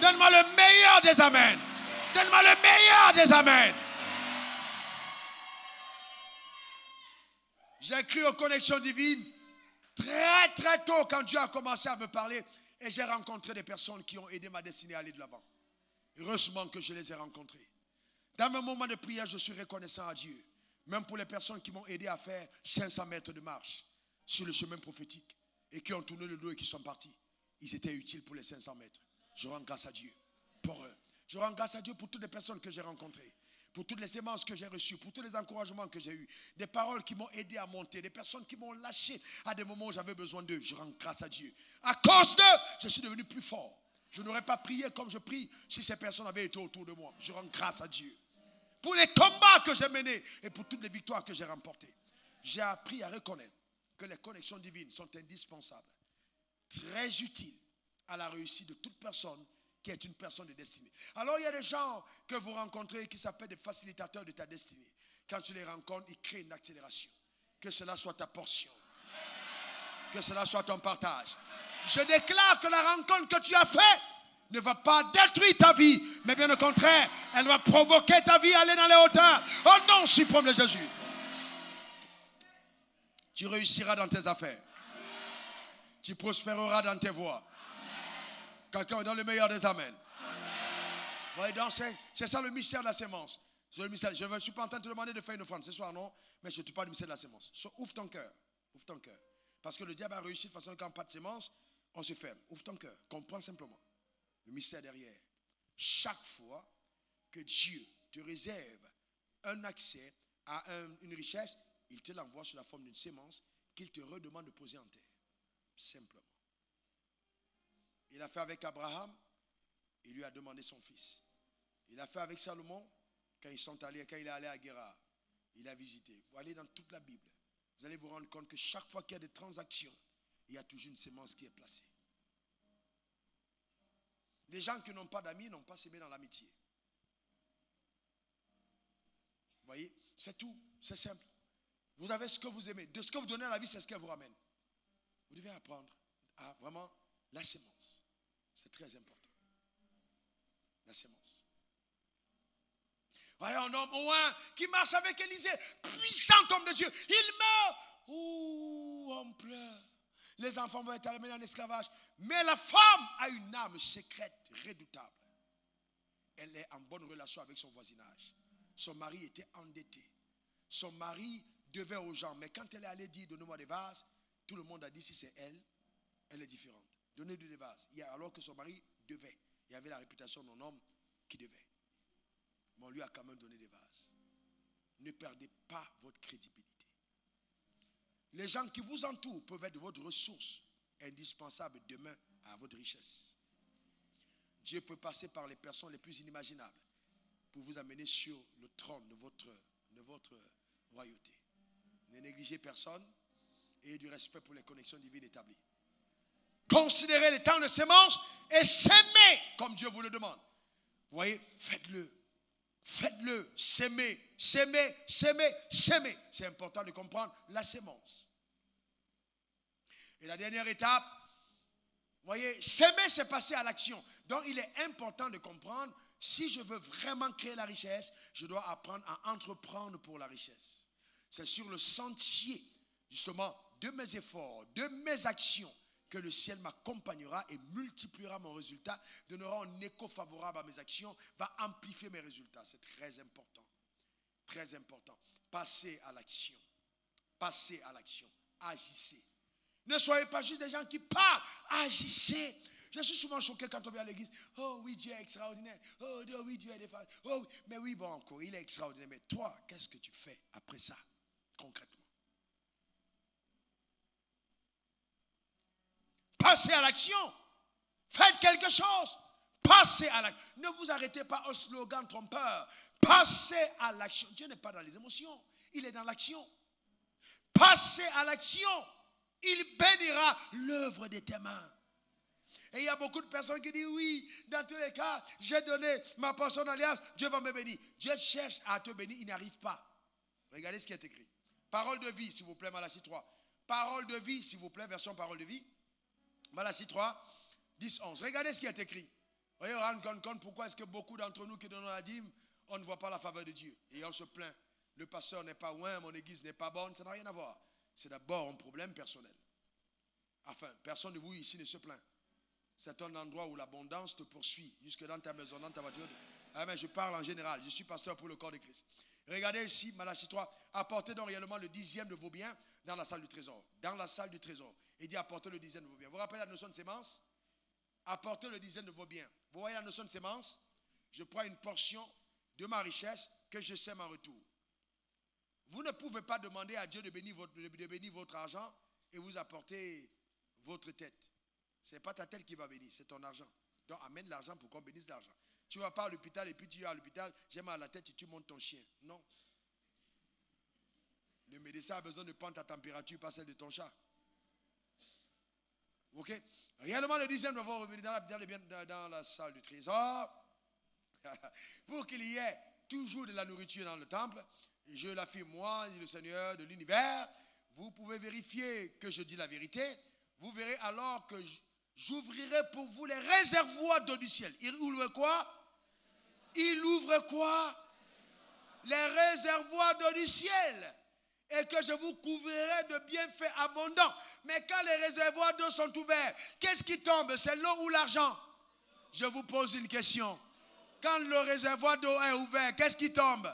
Donne-moi le meilleur des amens. Donne-moi le meilleur des amens. J'ai cru aux connexions divines très très tôt quand Dieu a commencé à me parler. Et j'ai rencontré des personnes qui ont aidé ma destinée à aller de l'avant. Heureusement que je les ai rencontrés. Dans mes moments de prière, je suis reconnaissant à Dieu. Même pour les personnes qui m'ont aidé à faire 500 mètres de marche sur le chemin prophétique et qui ont tourné le dos et qui sont partis. Ils étaient utiles pour les 500 mètres. Je rends grâce à Dieu pour eux. Je rends grâce à Dieu pour toutes les personnes que j'ai rencontrées, pour toutes les sémences que j'ai reçues, pour tous les encouragements que j'ai eus, des paroles qui m'ont aidé à monter, des personnes qui m'ont lâché à des moments où j'avais besoin d'eux. Je rends grâce à Dieu. À cause d'eux, je suis devenu plus fort. Je n'aurais pas prié comme je prie si ces personnes avaient été autour de moi. Je rends grâce à Dieu pour les combats que j'ai menés et pour toutes les victoires que j'ai remportées. J'ai appris à reconnaître que les connexions divines sont indispensables, très utiles à la réussite de toute personne qui est une personne de destinée. Alors il y a des gens que vous rencontrez qui s'appellent des facilitateurs de ta destinée. Quand tu les rencontres, ils créent une accélération. Que cela soit ta portion. Que cela soit ton partage. Je déclare que la rencontre que tu as faite ne va pas détruire ta vie, mais bien au contraire, elle va provoquer ta vie à aller dans les hauteurs. Au nom suprême de Jésus. Tu réussiras dans tes affaires. Tu prospéreras dans tes voies. Quelqu'un est dans le meilleur des amens. Voyez donc, c'est ça le mystère de la sémence. Je ne suis pas en train de te demander de faire une offrande ce soir, non. Mais je te parle du mystère de la sémence. Ouvre ton cœur. Ouvre ton cœur. Parce que le diable a réussi de façon que quand pas de sémence, on se ferme. Ouvre ton cœur. Comprends simplement le mystère derrière. Chaque fois que Dieu te réserve un accès à une richesse, il te l'envoie sous la forme d'une sémence qu'il te redemande de poser en terre. Simplement. Il a fait avec Abraham, il lui a demandé son fils. Il a fait avec Salomon, quand il est allé à Guérard, il a visité. Vous allez dans toute la Bible, vous allez vous rendre compte que chaque fois qu'il y a des transactions, il y a toujours une sémence qui est placée. Les gens qui n'ont pas d'amis n'ont pas sémé dans l'amitié. Vous voyez, c'est tout, c'est simple. Vous avez ce que vous aimez. De ce que vous donnez à la vie, c'est ce qu'elle vous ramène. Vous devez apprendre à vraiment la sémence. C'est très important. La sémence. Voilà un homme au moins qui marche avec Élisée. Puissant homme de Dieu. Il meurt. Ouh, on pleure. Les enfants vont être amenés en esclavage. Mais la femme a une âme secrète, redoutable. Elle est en bonne relation avec son voisinage. Son mari était endetté. Son mari devait aux gens. Mais quand elle est allée dire, donnez-moi des vases, tout le monde a dit, si c'est elle, elle est différente. Donnez-lui des vases. Alors que son mari devait. Il avait la réputation d'un homme qui devait. Mais on lui a quand même donné des vases. Ne perdez pas votre crédibilité. Les gens qui vous entourent peuvent être votre ressource indispensable demain à votre richesse. Dieu peut passer par les personnes les plus inimaginables pour vous amener sur le trône de votre royauté. Ne négligez personne et ayez du respect pour les connexions divines établies. Considérez les temps de sémence et s'aimer comme Dieu vous le demande. Vous voyez, faites-le. Faites-le. S'aimer, s'aimer, s'aimer, s'aimer. C'est important de comprendre la sémence. Et la dernière étape, vous voyez, s'aimer, c'est passer à l'action. Donc, il est important de comprendre, si je veux vraiment créer la richesse, je dois apprendre à entreprendre pour la richesse. C'est sur le sentier, justement, de mes efforts, de mes actions, que le ciel m'accompagnera et multipliera mon résultat, donnera un écho favorable à mes actions, va amplifier mes résultats. C'est très important. Très important. Passez à l'action. Passez à l'action. Agissez. Ne soyez pas juste des gens qui parlent. Agissez. Je suis souvent choqué quand on vient à l'église. Oh oui, Dieu est extraordinaire. Oh oui, Dieu est des femmes. Oh oui, mais oui, bon, encore, il est extraordinaire. Mais toi, qu'est-ce que tu fais après ça, concrètement? Passez à l'action. Faites quelque chose. Passez à l'action. Ne vous arrêtez pas au slogan trompeur. Passez à l'action. Dieu n'est pas dans les émotions. Il est dans l'action. Passez à l'action. Il bénira l'œuvre de tes mains. Et il y a beaucoup de personnes qui disent oui, dans tous les cas, j'ai donné ma portion d'alliance, Dieu va me bénir. Dieu cherche à te bénir, il n'arrive pas. Regardez ce qui est écrit. Parole de vie, s'il vous plaît, Malachie 3. Parole de vie, s'il vous plaît, version parole de vie. Malachie 3, 10, 11. Regardez ce qui est écrit. Voyez, rendre compte pourquoi est-ce que beaucoup d'entre nous qui donnons la dîme, on ne voit pas la faveur de Dieu. Et on se plaint. Le pasteur n'est pas loin, mon église n'est pas bonne, ça n'a rien à voir. C'est d'abord un problème personnel. Enfin, personne de vous ici ne se plaint. C'est un endroit où l'abondance te poursuit, jusque dans ta maison, dans ta voiture. Ah, mais je parle en général, je suis pasteur pour le corps de Christ. Regardez ici, Malachie 3, apportez donc réellement le 10e de vos biens dans la salle du trésor. Dans la salle du trésor. Il dit apportez le 10e de vos biens. Vous vous rappelez la notion de sémence? Apportez le 10e de vos biens. Vous voyez la notion de sémence? Je prends une portion de ma richesse que je sème en retour. Vous ne pouvez pas demander à Dieu de bénir votre argent et vous apporter votre tête. Ce n'est pas ta tête qui va venir, c'est ton argent. Donc amène l'argent pour qu'on bénisse l'argent. Tu ne vas pas à l'hôpital et puis tu es à l'hôpital, j'ai mal à la tête et tu montes ton chien. Non. Le médecin a besoin de prendre ta température, pas celle de ton chat. Ok? Réellement, le 10e doit revenir dans la salle du trésor pour qu'il y ait toujours de la nourriture dans le temple. Et je l'affirme, moi, dit le Seigneur de l'univers, vous pouvez vérifier que je dis la vérité. Vous verrez alors que j'ouvrirai pour vous les réservoirs d'eau du ciel. Il ouvre quoi? Il ouvre quoi? Les réservoirs d'eau du ciel. Et que je vous couvrirai de bienfaits abondants. Mais quand les réservoirs d'eau sont ouverts, qu'est-ce qui tombe? C'est l'eau ou l'argent? Je vous pose une question. Quand le réservoir d'eau est ouvert, qu'est-ce qui tombe?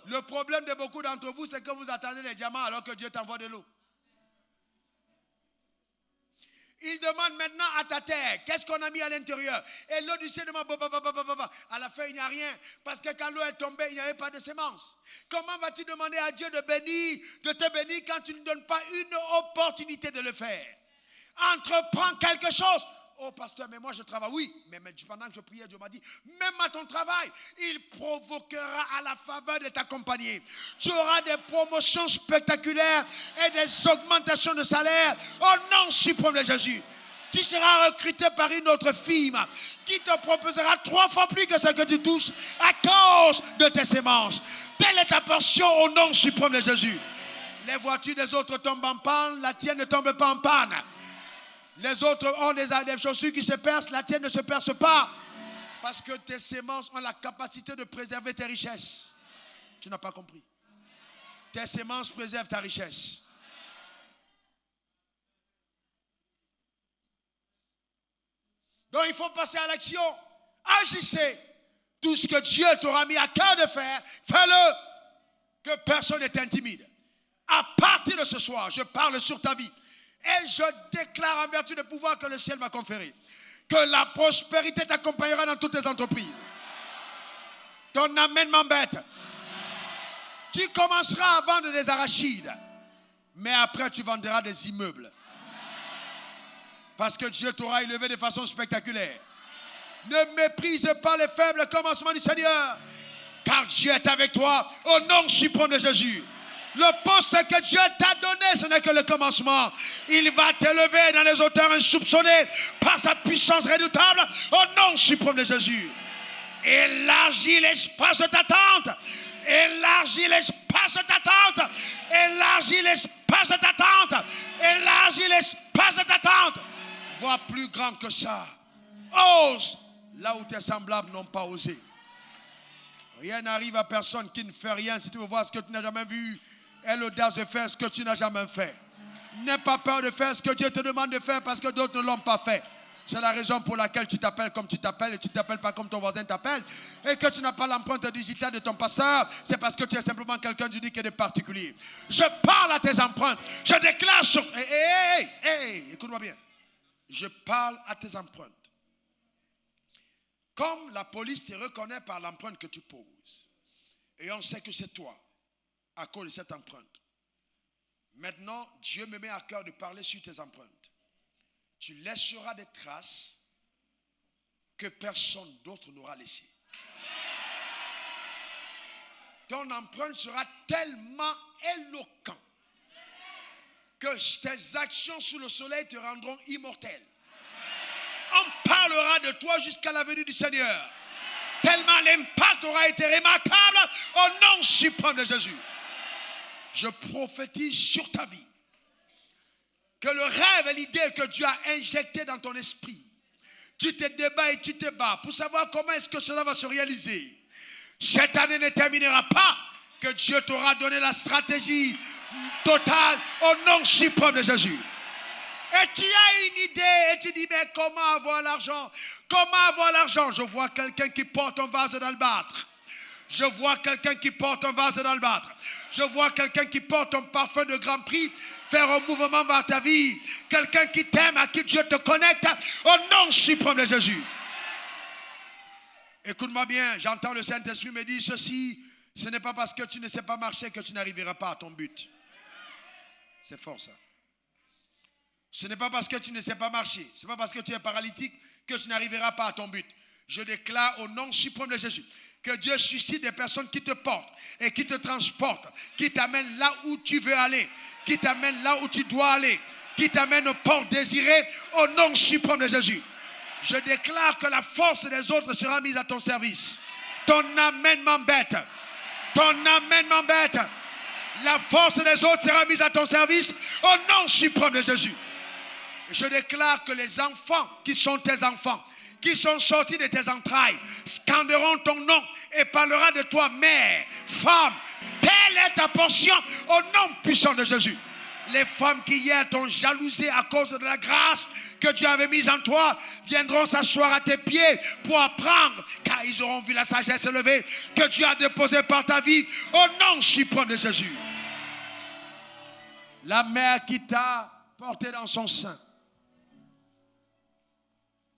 Le problème de beaucoup d'entre vous, c'est que vous attendez les diamants alors que Dieu t'envoie de l'eau. Il demande maintenant à ta terre, qu'est-ce qu'on a mis à l'intérieur? Et l'eau du ciel demande, à la fin, il n'y a rien. Parce que quand l'eau est tombée, il n'y avait pas de semence. Comment vas-tu demander à Dieu de te bénir quand tu ne donnes pas une opportunité de le faire? Entreprends quelque chose. Oh pasteur, mais moi je travaille. Oui, mais pendant que je priais, Dieu m'a dit, même à ton travail, il provoquera à la faveur de t'accompagner. Tu auras des promotions spectaculaires et des augmentations de salaire au nom suprême de Jésus. Tu seras recruté par une autre firme qui te proposera 3 fois plus que ce que tu touches à cause de tes semences. Telle est ta portion au nom suprême de Jésus. Les voitures des autres tombent en panne, la tienne ne tombe pas en panne. Les autres ont des chaussures qui se percent, la tienne ne se perce pas. Parce que tes semences ont la capacité de préserver tes richesses. Tu n'as pas compris. Tes semences préservent ta richesse. Donc il faut passer à l'action. Agissez. Tout ce que Dieu t'aura mis à cœur de faire, fais-le. Que personne ne t'intimide. À partir de ce soir, je parle sur ta vie. Et je déclare en vertu du pouvoir que le ciel m'a conféré, que la prospérité t'accompagnera dans toutes tes entreprises. Ton amen m'embête. Tu commenceras à vendre des arachides, mais après tu vendras des immeubles. Parce que Dieu t'aura élevé de façon spectaculaire. Ne méprise pas les faibles commencements du Seigneur, car Dieu est avec toi au nom suprême de Jésus. Le poste que Dieu t'a donné, ce n'est que le commencement. Il va t'élever dans les hauteurs insoupçonnées par sa puissance redoutable au nom suprême de Jésus. Élargis l'espace de ta tente. Élargis l'espace de ta tente. Élargis l'espace de ta tente. Élargis l'espace de ta tente. Vois plus grand que ça. Ose là où tes semblables n'ont pas osé. Rien n'arrive à personne qui ne fait rien. Si tu veux voir ce que tu n'as jamais vu, aie l'audace de faire ce que tu n'as jamais fait. N'aie pas peur de faire ce que Dieu te demande de faire parce que d'autres ne l'ont pas fait. C'est la raison pour laquelle tu t'appelles comme tu t'appelles et tu ne t'appelles pas comme ton voisin t'appelle. Et que tu n'as pas l'empreinte digitale de ton pasteur, c'est parce que tu es simplement quelqu'un d'unique et de particulier. Je parle à tes empreintes. Je déclare sur... écoute-moi bien. Je parle à tes empreintes. Comme la police te reconnaît par l'empreinte que tu poses. Et on sait que c'est toi. À cause de cette empreinte. Maintenant, Dieu me met à cœur de parler sur tes empreintes. Tu laisseras des traces que personne d'autre n'aura laissées. Ton empreinte sera tellement éloquente que tes actions sous le soleil te rendront immortel. On parlera de toi jusqu'à la venue du Seigneur. Tellement l'impact aura été remarquable au nom suprême de Jésus. Je prophétise sur ta vie que le rêve et l'idée que Dieu a injecté dans ton esprit, tu te débats et tu te bats pour savoir comment est-ce que cela va se réaliser. Cette année ne terminera pas que Dieu t'aura donné la stratégie totale au nom suprême de Jésus. Et tu as une idée et tu dis mais comment avoir l'argent? Comment avoir l'argent? Je vois quelqu'un qui porte un vase d'albâtre. Je vois quelqu'un qui porte un vase d'albâtre. Je vois quelqu'un qui porte un parfum de grand prix faire un mouvement vers ta vie. Quelqu'un qui t'aime, à qui Dieu te connecte au nom suprême de Jésus. Écoute-moi bien, j'entends le Saint-Esprit me dire ceci. Ce n'est pas parce que tu ne sais pas marcher que tu n'arriveras pas à ton but. C'est fort ça. Ce n'est pas parce que tu ne sais pas marcher, ce n'est pas parce que tu es paralytique que tu n'arriveras pas à ton but. Je déclare au nom suprême de Jésus que Dieu suscite des personnes qui te portent et qui te transportent, qui t'amènent là où tu veux aller, qui t'amènent là où tu dois aller, qui t'amènent au port désiré au nom suprême de Jésus. Je déclare que la force des autres sera mise à ton service. Ton amen m'embête. Ton amen m'embête. La force des autres sera mise à ton service au nom suprême de Jésus. Je déclare que les enfants qui sont tes enfants, qui sont sortis de tes entrailles, scanderont ton nom et parleront de toi, mère, femme. Telle est ta portion au nom puissant de Jésus. Les femmes qui hier t'ont jalousé à cause de la grâce que Dieu avait mise en toi viendront s'asseoir à tes pieds pour apprendre, car ils auront vu la sagesse élevée que Dieu a déposée par ta vie au nom suprême de Jésus. La mère qui t'a porté dans son sein,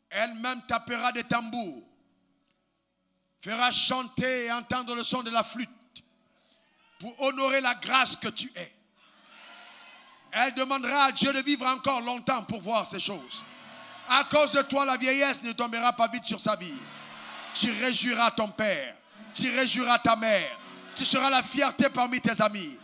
elle-même tapera des tambours, fera chanter et entendre le son de la flûte pour honorer la grâce que tu es. Elle demandera à Dieu de vivre encore longtemps pour voir ces choses. À cause de toi, la vieillesse ne tombera pas vite sur sa vie. Tu réjouiras ton père, tu réjouiras ta mère, tu seras la fierté parmi tes amis.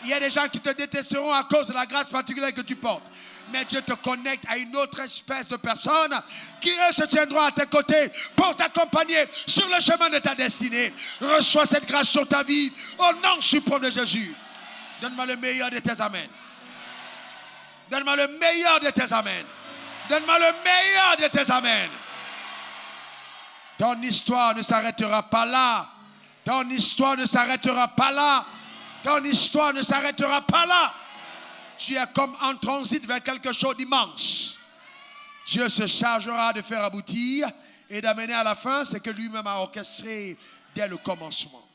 Il y a des gens qui te détesteront à cause de la grâce particulière que tu portes. Mais Dieu te connecte à une autre espèce de personnes qui, eux, se tiendront à tes côtés pour t'accompagner sur le chemin de ta destinée. Reçois cette grâce sur ta vie au nom suprême de Jésus. Donne-moi le meilleur de tes amens. Donne-moi le meilleur de tes amens. Donne-moi le meilleur de tes amens. Ton histoire ne s'arrêtera pas là. Ton histoire ne s'arrêtera pas là. Ton histoire ne s'arrêtera pas là. Tu es comme en transit vers quelque chose d'immense. Dieu se chargera de faire aboutir et d'amener à la fin ce que lui-même a orchestré dès le commencement.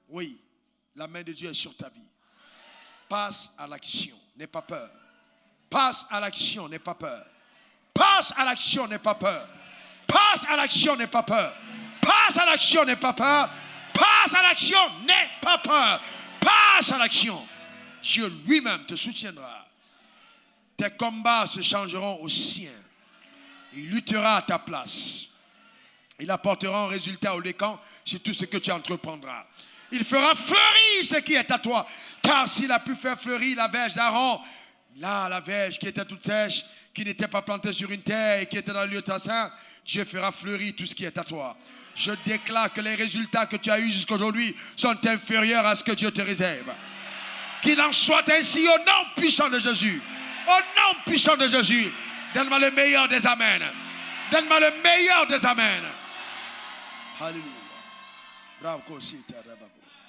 Oui, la main de Dieu est sur ta vie. Passe à l'action, n'aie pas peur. Passe à l'action, n'aie pas peur. Passe à l'action, n'aie pas peur. Passe à l'action, n'aie pas peur. Passe à l'action, n'aie pas peur. Passe à l'action, n'aie pas peur. Passe à l'action. Dieu lui-même te soutiendra. Tes combats se changeront aux siens. Il luttera à ta place. Il apportera un résultat au décan sur tout ce que tu entreprendras. Il fera fleurir ce qui est à toi. Car s'il a pu faire fleurir la verge d'Aaron, là, la verge qui était toute sèche, qui n'était pas plantée sur une terre et qui était dans le lieu très saint, Dieu fera fleurir tout ce qui est à toi. Je déclare que les résultats que tu as eus jusqu'aujourd'hui sont inférieurs à ce que Dieu te réserve. Qu'il en soit ainsi au nom puissant de Jésus. Au nom puissant de Jésus. Donne-moi le meilleur des amens. Donne-moi le meilleur des amens. Alléluia. Bravo, Kosita Rababo.